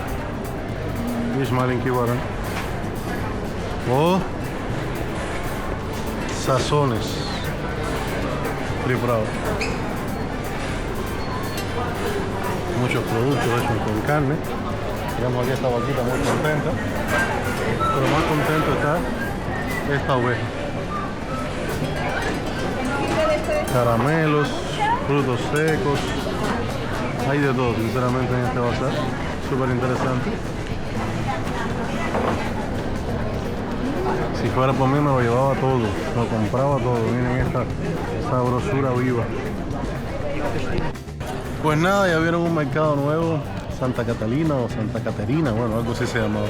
Ismaelinki barán. O sazones preparados. Muchos productos hechos con carne. Digamos aquí esta vaquita muy contenta, pero más contento está esta oveja. Caramelos, frutos secos, hay de todo sinceramente en este bazar, súper interesante. Si fuera por mí me lo llevaba todo, lo compraba todo. Miren esta sabrosura viva. Pues nada, ya vieron un mercado nuevo, Santa Catalina o Santa Caterina, bueno, algo así se llamaba.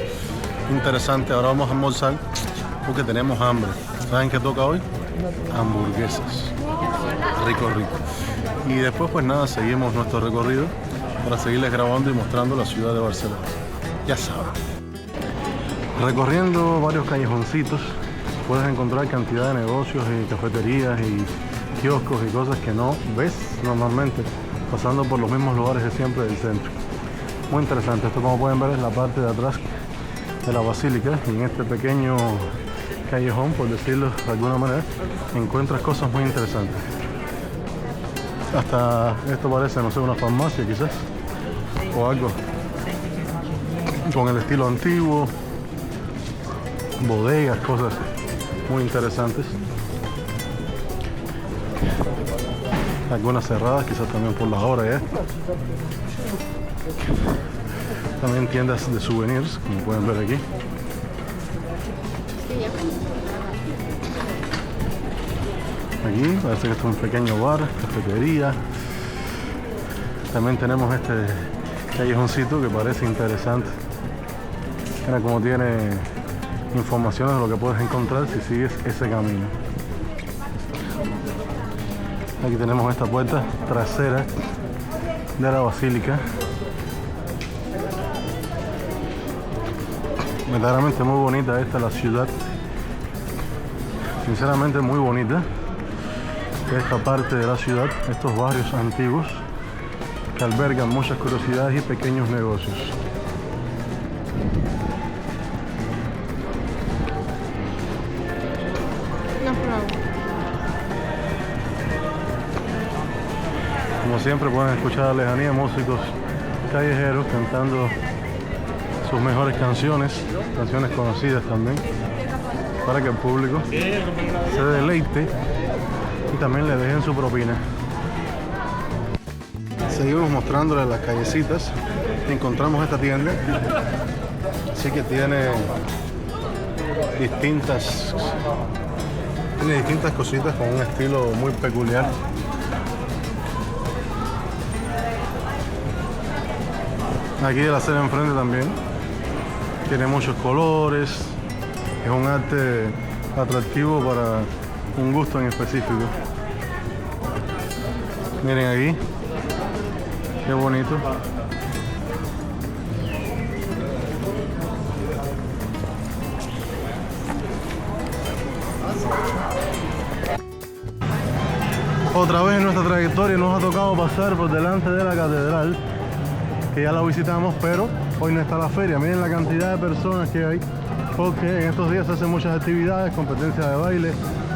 Interesante, ahora vamos a almorzar porque tenemos hambre. ¿Saben qué toca hoy? Hamburguesas. Rico, rico. Y después pues nada, seguimos nuestro recorrido para seguirles grabando y mostrando la ciudad de Barcelona. Ya saben. Recorriendo varios callejoncitos puedes encontrar cantidad de negocios y cafeterías y kioscos y cosas que no ves normalmente pasando por los mismos lugares de siempre del centro. Muy interesante. Esto, como pueden ver, es la parte de atrás de la basílica, y en este pequeño callejón, por decirlo de alguna manera, encuentras cosas muy interesantes. Hasta esto parece, no sé, una farmacia quizás, o algo con el estilo antiguo, bodegas, cosas muy interesantes. Algunas cerradas, quizás también por la hora ya. También tiendas de souvenirs, como pueden ver aquí. Aquí parece que esto es un pequeño bar, cafetería. También tenemos este callejoncito que parece interesante. Mira cómo tiene informaciones de lo que puedes encontrar si sigues ese camino. Aquí tenemos esta puerta trasera de la basílica. Verdaderamente muy bonita esta la ciudad. Sinceramente muy bonita esta parte de la ciudad, estos barrios antiguos que albergan muchas curiosidades y pequeños negocios. Como siempre pueden escuchar a la lejanía músicos callejeros cantando sus mejores canciones, canciones conocidas también, para que el público se deleite y también le dejen su propina. Seguimos mostrándoles las callecitas. Encontramos esta tienda, así que tiene distintas cositas con un estilo muy peculiar. Aquí el acera enfrente también tiene muchos colores, es un arte atractivo para un gusto en específico. Miren aquí, qué bonito. Otra vez en nuestra trayectoria nos ha tocado pasar por delante de la catedral, que ya la visitamos, pero hoy no está la feria. Miren la cantidad de personas que hay, porque en estos días se hacen muchas actividades, competencias de baile,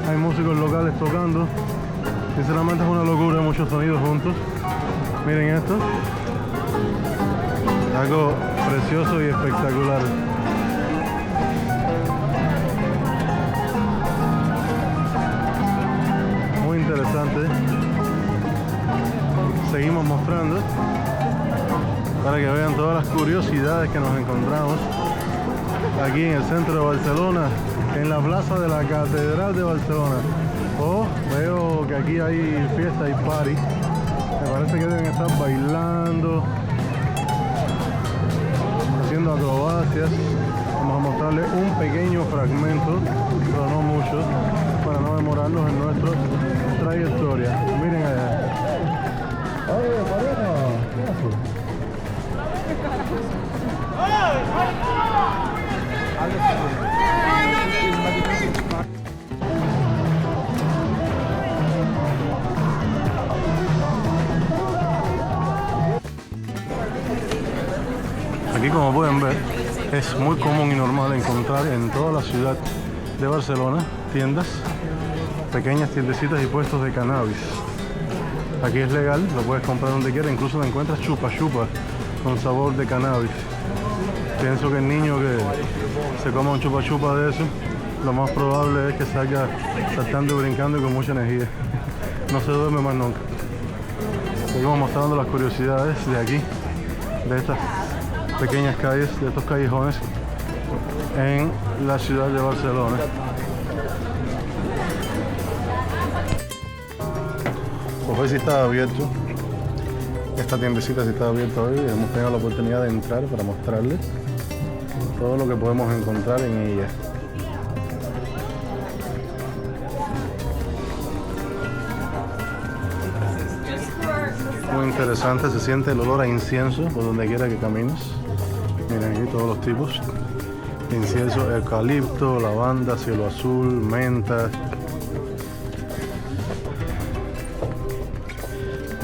hay músicos locales tocando. Sinceramente es una locura, muchos sonidos juntos. Miren esto, algo precioso y espectacular. Muy interesante. Seguimos mostrando para que vean todas las curiosidades que nos encontramos aquí en el centro de Barcelona, en la plaza de la Catedral de Barcelona. Oh, veo que aquí hay fiesta y party. Me parece que deben estar bailando, haciendo acrobacias. Vamos a mostrarles un pequeño fragmento, pero no mucho, para no demorarnos en nuestra trayectoria. Miren allá. ¡Oye, Mariano! ¿Qué haces? Aquí, como pueden ver, es muy común y normal encontrar en toda la ciudad de Barcelona tiendas, pequeñas tiendecitas y puestos de cannabis. Aquí es legal, lo puedes comprar donde quieras, incluso te encuentras chupa chupa con sabor de cannabis. Pienso que el niño que se coma un chupa chupa de eso, lo más probable es que salga saltando y brincando y con mucha energía. No se duerme más nunca. Seguimos mostrando las curiosidades de aquí, de estas pequeñas calles, de estos callejones en la ciudad de Barcelona. Pues hoy sí está abierto, esta tiendecita sí está abierta hoy, hemos tenido la oportunidad de entrar para mostrarles todo lo que podemos encontrar en ella. Muy interesante, se siente el olor a incienso por donde quiera que camines. Miren aquí todos los tipos de incienso: eucalipto, lavanda, cielo azul, menta.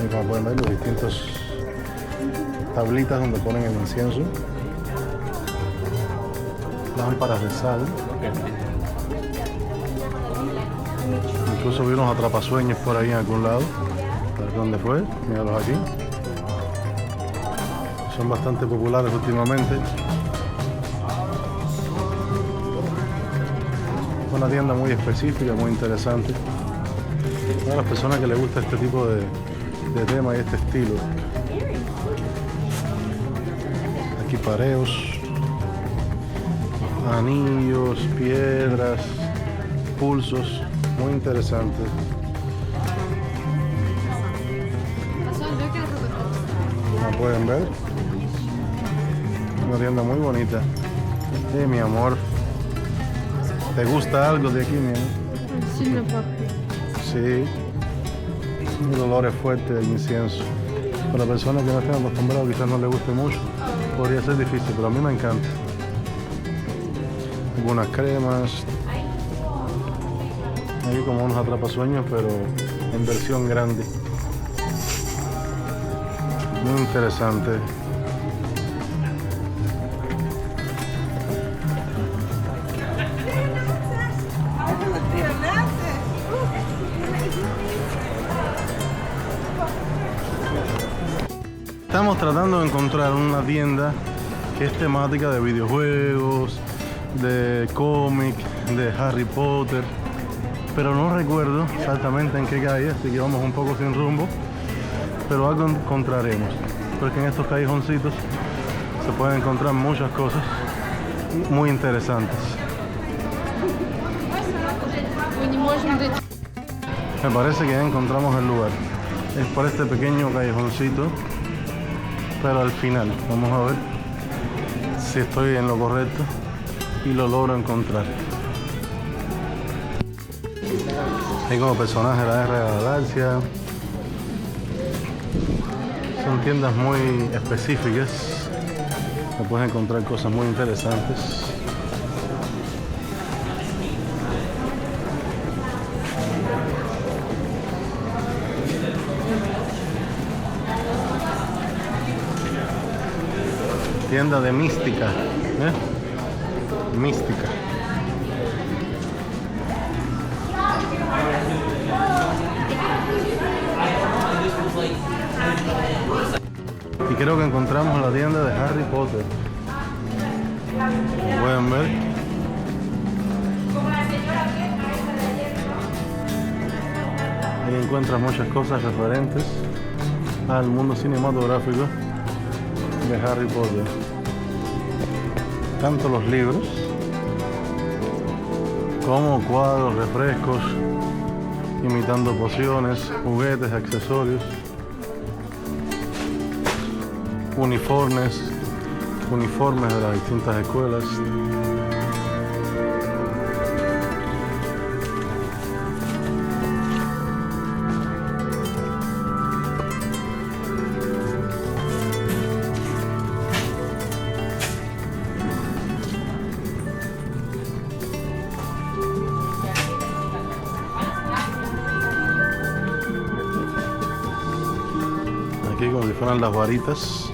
Y como pueden ver, los distintos tablitas donde ponen el incienso, lámparas de sal, incluso vi unos atrapasueños por ahí en algún lado. A ver dónde fue, míralos aquí. Son bastante populares últimamente. Es una tienda muy específica, muy interesante para las personas que les gusta este tipo de tema y este estilo. Aquí pareos, anillos, piedras, pulsos, muy interesantes. Como pueden ver, una tienda muy bonita. Mi amor, ¿te gusta algo de aquí, mi amor? Сильно пахнет. Sí. El olor es fuerte del incienso. Para personas que no estén acostumbradas quizás no les guste mucho. Podría ser difícil, pero a mí me encanta. Algunas cremas. Hay como unos atrapasueños, pero en versión grande. Muy interesante. Estamos tratando de encontrar una tienda que es temática de videojuegos, de cómic, de Harry Potter, pero no recuerdo exactamente en qué calle, así que vamos un poco sin rumbo, pero algo encontraremos, porque en estos callejoncitos se pueden encontrar muchas cosas muy interesantes. Me parece que ya encontramos el lugar. Es por este pequeño callejoncito, pero al final vamos a ver si estoy en lo correcto y lo logro encontrar. Hay como personajes de la Guerra de la Galaxia. Son tiendas muy específicas. Se puedes encontrar cosas muy interesantes. Tienda de mística, mística. Y creo que encontramos la tienda de Harry Potter. Como pueden ver. Ahí encuentras muchas cosas referentes al mundo cinematográfico de Harry Potter. Tanto los libros como cuadros, refrescos, imitando pociones, juguetes, accesorios, uniformes de las distintas escuelas. Aquí como si fueran las varitas.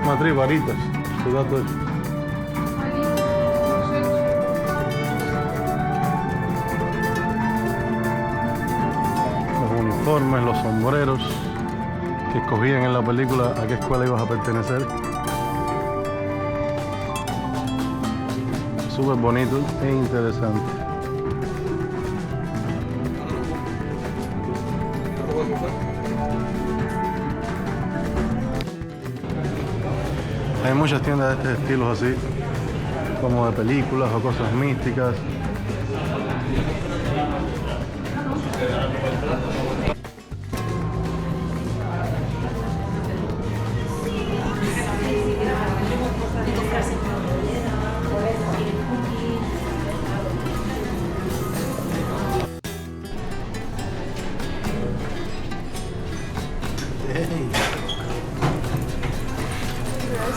Matriz, varitas. Cuidado eso. Uniformes, los sombreros que escogían en la película a qué escuela ibas a pertenecer. Súper bonito e interesante. Hay muchas tiendas de este estilo así, como de películas o cosas místicas.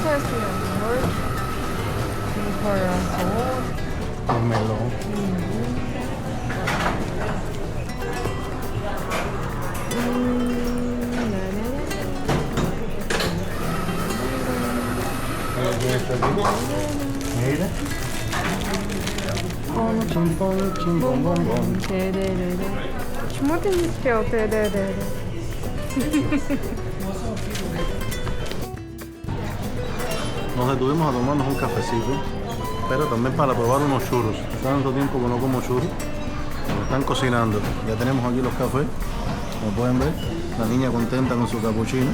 Gracias, mi amor. Mi corazón. El melón. Mira. Почему ты не спел? Nos detuvimos a tomarnos un cafecito, pero también para probar unos churros. Hace tanto tiempo que no como churros. Me están cocinando. Ya tenemos aquí los cafés, como pueden ver. La niña contenta con su capuchino,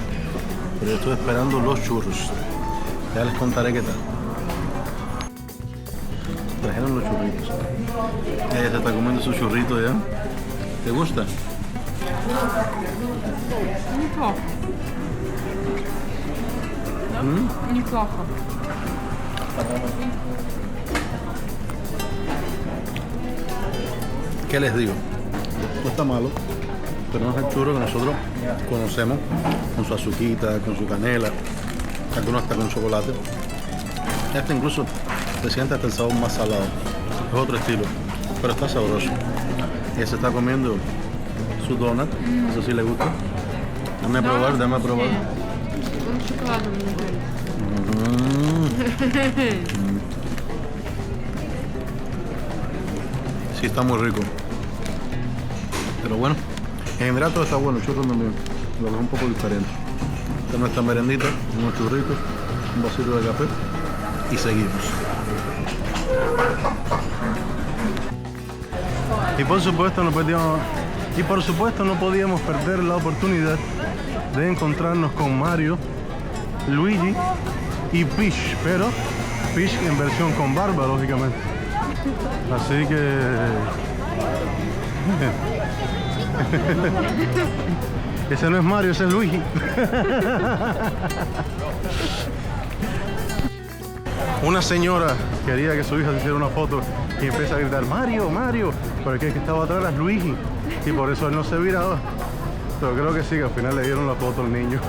pero yo estoy esperando los churros. Ya les contaré qué tal. Trajeron los churritos. se está comiendo su churrito ya. ¿Te gusta? Неплохо. Неплохо. ¿Qué les digo? No está malo, pero no es el churro que nosotros conocemos, con su azuquita, con su canela, algunos hasta con chocolate. Este incluso se siente hasta el sabor más salado, es otro estilo, pero está sabroso. Y se está comiendo su donut, eso sí le gusta. Dame a probar, dame a probar. Он с шоколадом внутри. Sí, está muy rico. Pero bueno, en general todo está bueno, el churro también, lo que es un poco diferente. Esta es nuestra merendita, unos churritos, un vasito de café y seguimos. Y por supuesto no podíamos perder la oportunidad de encontrarnos con Mario, Luigi y Peach, pero Peach en versión con barba, lógicamente. Así que ese no es Mario, ese es Luigi. Una señora quería que su hija se hiciera una foto y empieza a gritar Mario, Mario, pero el que estaba atrás era Luigi y por eso él no se viraba. Pero creo que sí, que al final le dieron la foto al niño.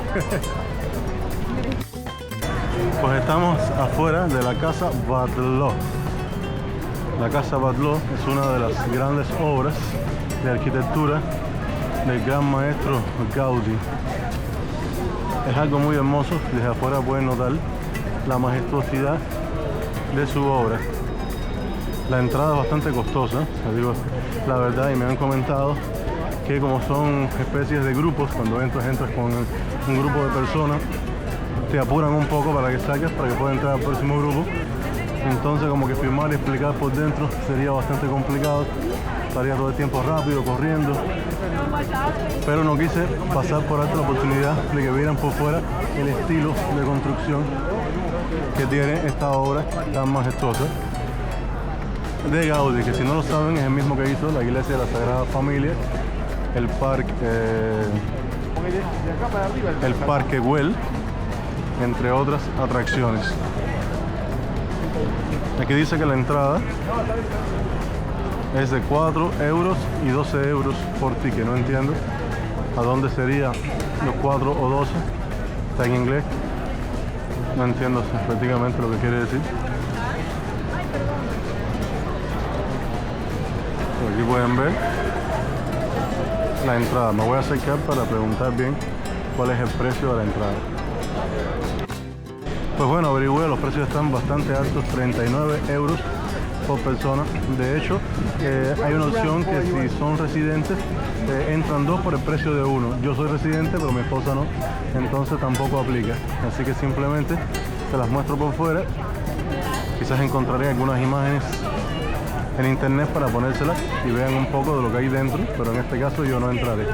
Pues estamos afuera de la Casa Batlló. La Casa Batlló es una de las grandes obras de arquitectura del gran maestro Gaudí. Es algo muy hermoso, desde afuera pueden notar la majestuosidad de su obra. La entrada es bastante costosa, les digo la verdad, y me han comentado que como son especies de grupos, cuando entras con un grupo de personas, te apuran un poco para que saques, para que puedas entrar al próximo grupo. Entonces como que filmar y explicar por dentro sería bastante complicado, estaría todo el tiempo rápido, corriendo, pero no quise pasar por alto la oportunidad de que vieran por fuera el estilo de construcción que tiene esta obra tan majestuosa de Gaudí, que si no lo saben es el mismo que hizo la iglesia de la Sagrada Familia, el Parque Güell, entre otras atracciones. Aquí dice que la entrada es de 4 euros y 12 euros por ticket. No entiendo a dónde sería los 4 o 12. Está en inglés. No entiendo prácticamente lo que quiere decir. Por aquí pueden ver la entrada. Me voy a acercar para preguntar bien cuál es el precio de la entrada. Pues bueno, averigüé, los precios están bastante altos, 39 euros por persona. De hecho, hay una opción que si son residentes, entran 2 por el precio de 1. Yo soy residente, pero mi esposa no, entonces tampoco aplica. Así que simplemente se las muestro por fuera. Quizás encontraré algunas imágenes en internet para ponérselas y vean un poco de lo que hay dentro, pero en este caso yo no entraré.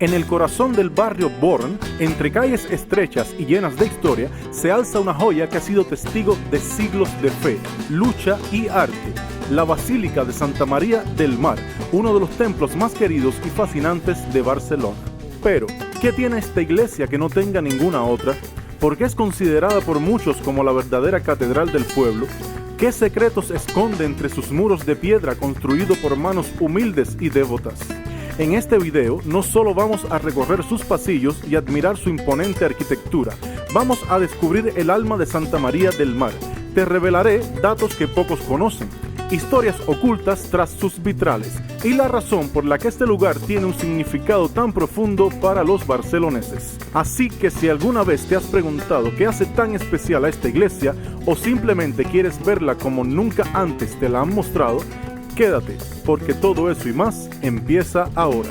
En el corazón del barrio Born, entre calles estrechas y llenas de historia, se alza una joya que ha sido testigo de siglos de fe, lucha y arte. La Basílica de Santa María del Mar, uno de los templos más queridos y fascinantes de Barcelona. Pero, ¿qué tiene esta iglesia que no tenga ninguna otra? ¿Por qué es considerada por muchos como la verdadera catedral del pueblo? ¿Qué secretos esconde entre sus muros de piedra construido por manos humildes y devotas? En este video no solo vamos a recorrer sus pasillos y admirar su imponente arquitectura, vamos a descubrir el alma de Santa María del Mar. Te revelaré datos que pocos conocen, historias ocultas tras sus vitrales y la razón por la que este lugar tiene un significado tan profundo para los barceloneses. Así que si alguna vez te has preguntado qué hace tan especial a esta iglesia o simplemente quieres verla como nunca antes te la han mostrado, quédate, porque todo eso y más empieza ahora.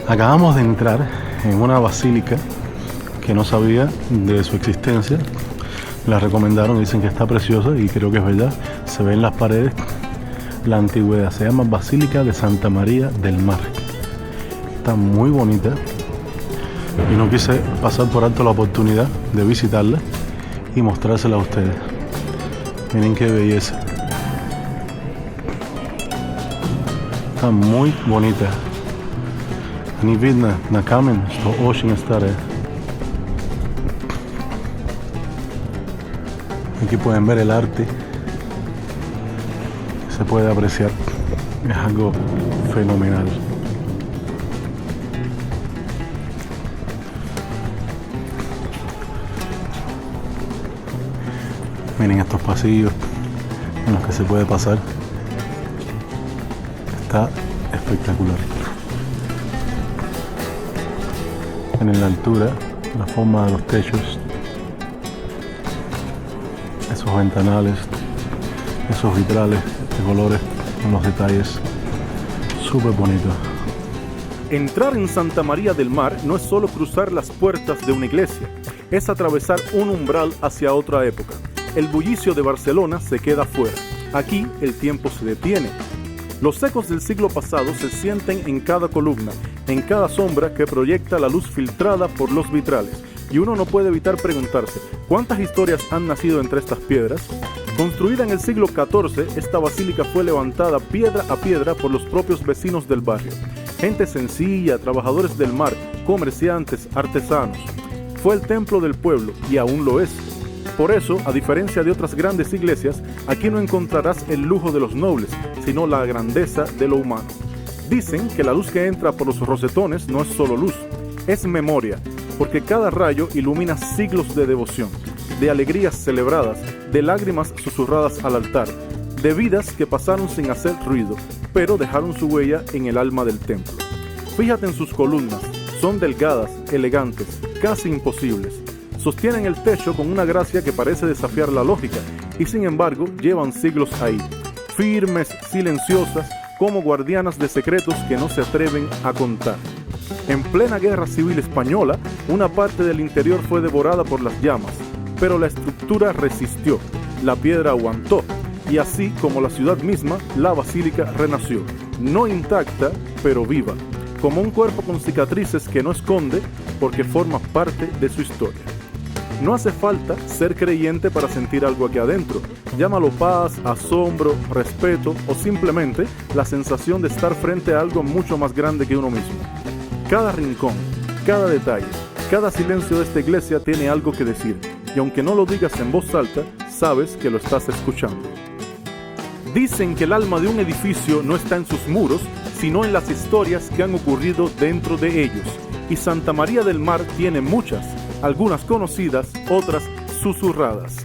Acabamos de entrar en una basílica que no sabía de su existencia. La recomendaron, dicen que está preciosa y creo que es verdad. Se ve en las paredes la antigüedad. Se llama Basílica de Santa María del Mar. Está muy bonita y no quise pasar por alto la oportunidad de visitarla y mostrársela a ustedes. Miren qué belleza. Está muy bonita. Ni vidno na kamen, što очень старое. Aquí pueden ver el arte. Se puede apreciar. Es algo fenomenal. Miren estos pasillos en los que se puede pasar. Está espectacular. En la altura, la forma de los techos, esos ventanales, esos vitrales de colores, con los detalles, súper bonitos. Entrar en Santa María del Mar no es solo cruzar las puertas de una iglesia, es atravesar un umbral hacia otra época. El bullicio de Barcelona se queda fuera. Aquí el tiempo se detiene. Los ecos del siglo pasado se sienten en cada columna, en cada sombra que proyecta la luz filtrada por los vitrales. Y uno no puede evitar preguntarse, ¿cuántas historias han nacido entre estas piedras? Construida en el siglo XIV, esta basílica fue levantada piedra a piedra por los propios vecinos del barrio. Gente sencilla, trabajadores del mar, comerciantes, artesanos. Fue el templo del pueblo y aún lo es. Por eso, a diferencia de otras grandes iglesias, aquí no encontrarás el lujo de los nobles, sino la grandeza de lo humano. Dicen que la luz que entra por los rosetones no es solo luz, es memoria, porque cada rayo ilumina siglos de devoción, de alegrías celebradas, de lágrimas susurradas al altar, de vidas que pasaron sin hacer ruido, pero dejaron su huella en el alma del templo. Fíjate en sus columnas, son delgadas, elegantes, casi imposibles. Sostienen el techo con una gracia que parece desafiar la lógica y sin embargo llevan siglos ahí, firmes, silenciosas, como guardianas de secretos que no se atreven a contar. En plena guerra civil española, una parte del interior fue devorada por las llamas, pero la estructura resistió, la piedra aguantó y así como la ciudad misma, la basílica renació, no intacta, pero viva, como un cuerpo con cicatrices que no esconde porque forma parte de su historia. No hace falta ser creyente para sentir algo aquí adentro. Llámalo paz, asombro, respeto o simplemente la sensación de estar frente a algo mucho más grande que uno mismo. Cada rincón, cada detalle, cada silencio de esta iglesia tiene algo que decir y aunque no lo digas en voz alta, sabes que lo estás escuchando. Dicen que el alma de un edificio no está en sus muros, sino en las historias que han ocurrido dentro de ellos. Y Santa María del Mar tiene muchas, algunas conocidas, otras susurradas.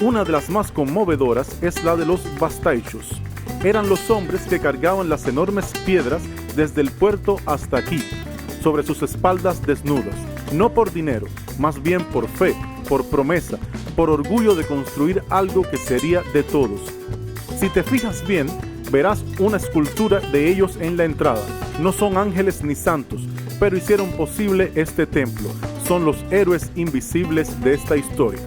Una de las más conmovedoras es la de los bastaixos. Eran los hombres que cargaban las enormes piedras desde el puerto hasta aquí, sobre sus espaldas desnudas, no por dinero, más bien por fe, por promesa, por orgullo de construir algo que sería de todos. Si te fijas bien, verás una escultura de ellos en la entrada. No son ángeles ni santos, pero hicieron posible este templo. Son los héroes invisibles de esta historia.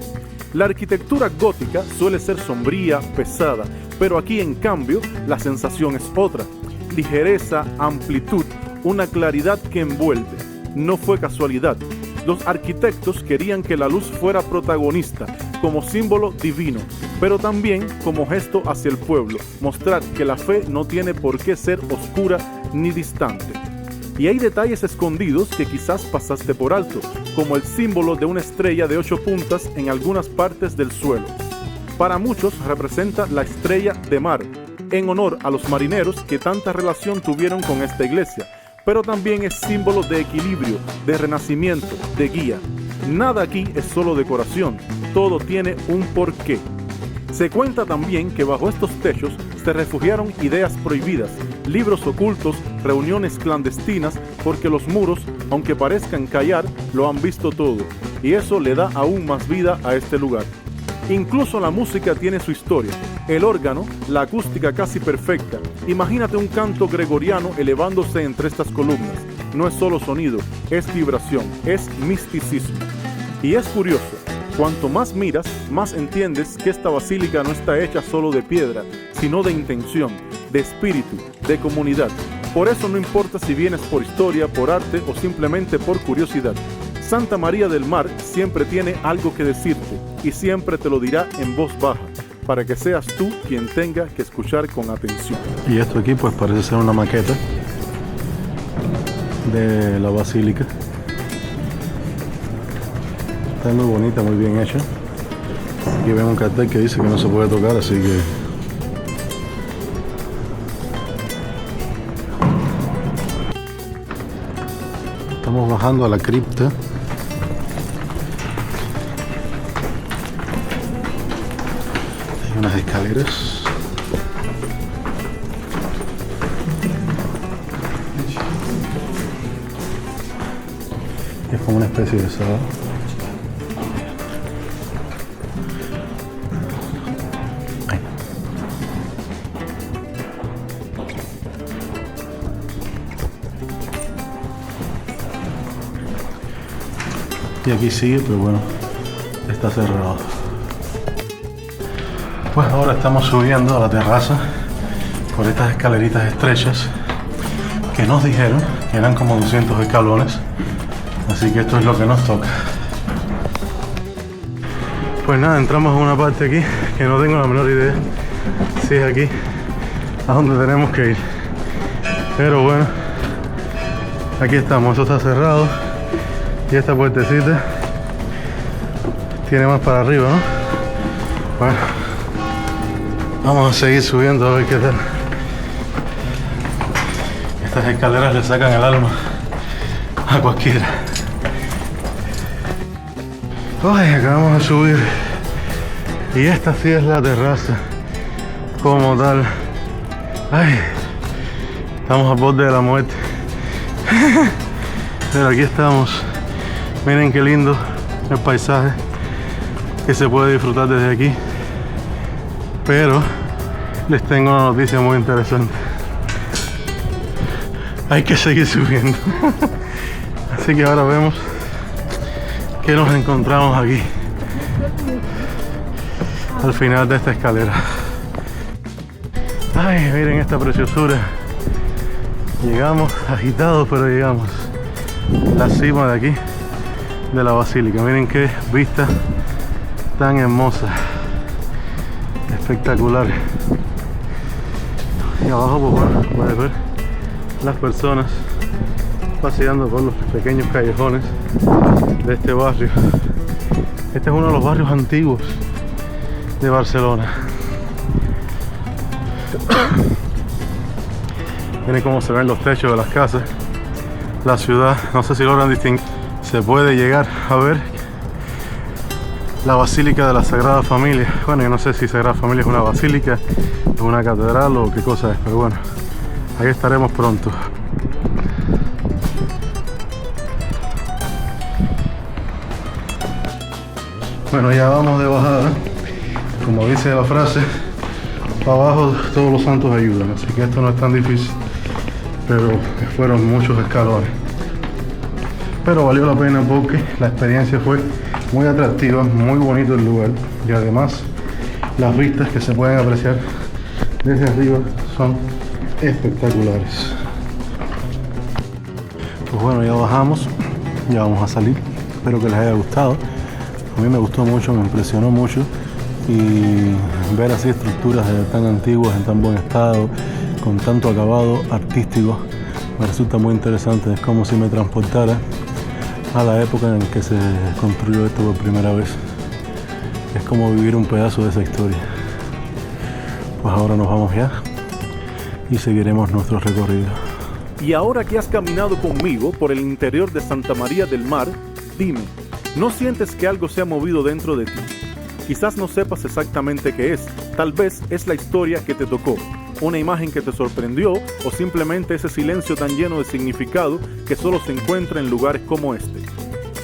La arquitectura gótica suele ser sombría, pesada, pero aquí en cambio la sensación es otra. Ligereza, amplitud, una claridad que envuelve. No fue casualidad. Los arquitectos querían que la luz fuera protagonista, como símbolo divino, pero también como gesto hacia el pueblo, mostrar que la fe no tiene por qué ser oscura ni distante. Y hay detalles escondidos que quizás pasaste por alto, como el símbolo de una estrella de 8 puntas en algunas partes del suelo. Para muchos representa la estrella de mar, en honor a los marineros que tanta relación tuvieron con esta iglesia, pero también es símbolo de equilibrio, de renacimiento, de guía. Nada aquí es solo decoración, todo tiene un porqué. Se cuenta también que bajo estos techos se refugiaron ideas prohibidas, libros ocultos, reuniones clandestinas, porque los muros, aunque parezcan callar, lo han visto todo, y eso le da aún más vida a este lugar. Incluso la música tiene su historia. El órgano, la acústica casi perfecta. Imagínate un canto gregoriano elevándose entre estas columnas. No es solo sonido, es vibración, es misticismo. Y es curioso, cuanto más miras, más entiendes que esta basílica no está hecha solo de piedra, sino de intención, de espíritu, de comunidad. Por eso no importa si vienes por historia, por arte o simplemente por curiosidad. Santa María del Mar siempre tiene algo que decirte y siempre te lo dirá en voz baja, para que seas tú quien tenga que escuchar con atención. Y esto aquí pues parece ser una maqueta de la basílica. Está muy bonita, muy bien hecha. Aquí vemos un cartel que dice que no se puede tocar, así que estamos bajando a la cripta. Hay unas escaleras. Es como una especie de sala. Y aquí sigue, pero bueno, está cerrado. Pues ahora estamos subiendo a la terraza por estas escaleritas estrechas que nos dijeron que eran como 200 escalones, así que esto es lo que nos toca. Pues nada, entramos a una parte aquí que no tengo la menor idea si es aquí a donde tenemos que ir, pero bueno, aquí estamos. Esto está cerrado y esta puertecita tiene más para arriba, ¿no? Bueno, vamos a seguir subiendo a ver qué tal. Estas escaleras le sacan el alma a cualquiera. Ay, acabamos de subir y esta sí es la terraza como tal. Ay, estamos al borde de la muerte. Pero aquí estamos. Miren qué lindo el paisaje que se puede disfrutar desde aquí. Pero les tengo una noticia muy interesante. Hay que seguir subiendo. Así que ahora vemos que nos encontramos aquí al final de esta escalera. Ay, miren esta preciosura. Llegamos agitados, pero llegamos. La cima de aquí de la basílica. Miren qué vista tan hermosa, espectacular. Y abajo pues bueno, puedes ver las personas paseando por los pequeños callejones de este barrio. Este es uno de los barrios antiguos de Barcelona. Miren cómo se ven los techos de las casas, la ciudad. No sé si logran distinguir. Se puede llegar a ver la Basílica de la Sagrada Familia. Bueno, yo no sé si Sagrada Familia es una basílica, es una catedral o qué cosa es, pero bueno, ahí estaremos pronto. Bueno, ya vamos de bajada. Como dice la frase, para abajo todos los santos ayudan, así que esto no es tan difícil, pero fueron muchos escalones. Pero valió la pena porque la experiencia fue muy atractiva, muy bonito el lugar, y además las vistas que se pueden apreciar desde arriba son espectaculares. Pues bueno, ya bajamos, ya vamos a salir. Espero que les haya gustado. A mí me gustó mucho, me impresionó mucho. Y ver así estructuras tan antiguas, en tan buen estado, con tanto acabado artístico, me resulta muy interesante. Es como si me transportara a la época en que se construyó esto por primera vez. Es como vivir un pedazo de esa historia. Pues ahora nos vamos ya y seguiremos nuestro recorrido. Y ahora que has caminado conmigo por el interior de Santa María del Mar, dime, ¿no sientes que algo se ha movido dentro de ti? Quizás no sepas exactamente qué es, tal vez es la historia que te tocó, una imagen que te sorprendió o simplemente ese silencio tan lleno de significado que solo se encuentra en lugares como este.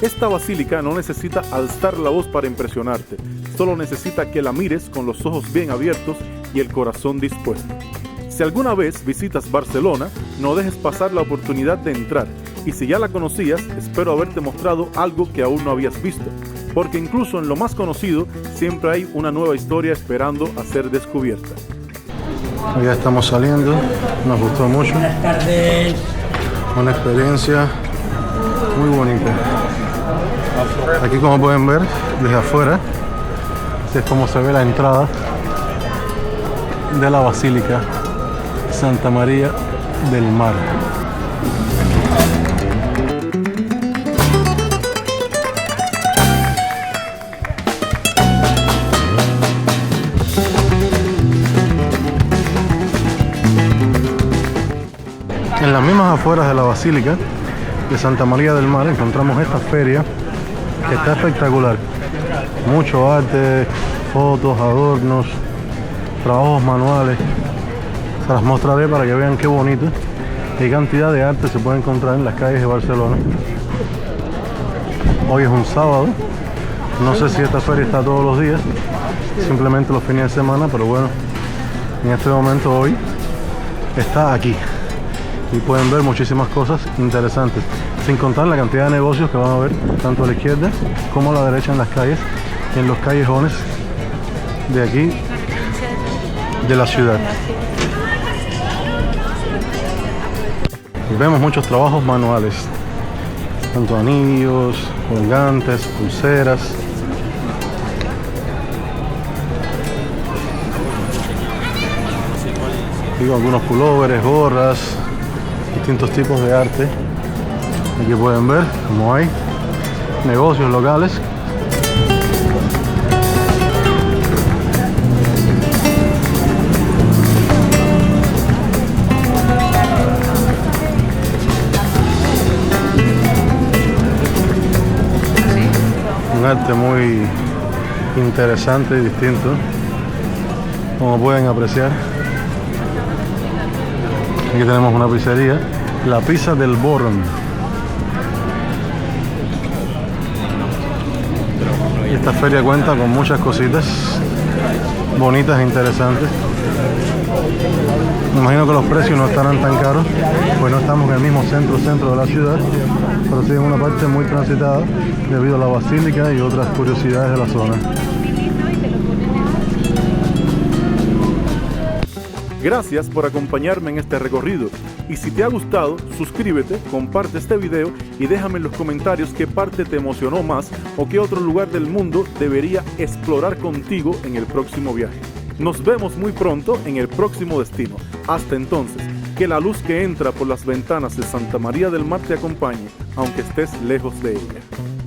Esta basílica no necesita alzar la voz para impresionarte, solo necesita que la mires con los ojos bien abiertos y el corazón dispuesto. Si alguna vez visitas Barcelona, no dejes pasar la oportunidad de entrar, y si ya la conocías, espero haberte mostrado algo que aún no habías visto, porque incluso en lo más conocido siempre hay una nueva historia esperando a ser descubierta. Ya estamos saliendo, nos gustó mucho. Buenas tardes. Una experiencia muy bonita. Aquí, como pueden ver desde afuera, es como se ve la entrada de la Basílica Santa María del Mar. En las mismas afueras de la Basílica de Santa María del Mar encontramos esta feria que está espectacular. Mucho arte, fotos, adornos, trabajos manuales. Se las mostraré para que vean qué bonito, qué cantidad de arte se puede encontrar en las calles de Barcelona. Hoy es un sábado, no sé si esta feria está todos los días, simplemente los fines de semana, pero bueno, en este momento hoy está aquí. Y pueden ver muchísimas cosas interesantes, sin contar la cantidad de negocios que van a ver tanto a la izquierda como a la derecha en las calles y en los callejones de aquí de la ciudad. Vemos muchos trabajos manuales, tanto anillos, colgantes, pulseras. Digo, algunos pulóveres, gorras, distintos tipos de arte. Aquí pueden ver cómo hay negocios locales. Un arte muy interesante y distinto, como pueden apreciar. Aquí tenemos una pizzería, la pizza del Born. Y esta feria cuenta con muchas cositas bonitas e interesantes. Me imagino que los precios no estarán tan caros, pues no estamos en el mismo centro de la ciudad, pero sí en una parte muy transitada debido a la basílica y otras curiosidades de la zona. Gracias por acompañarme en este recorrido, y si te ha gustado, suscríbete, comparte este video y déjame en los comentarios qué parte te emocionó más o qué otro lugar del mundo debería explorar contigo en el próximo viaje. Nos vemos muy pronto en el próximo destino. Hasta entonces, que la luz que entra por las ventanas de Santa María del Mar te acompañe, aunque estés lejos de ella.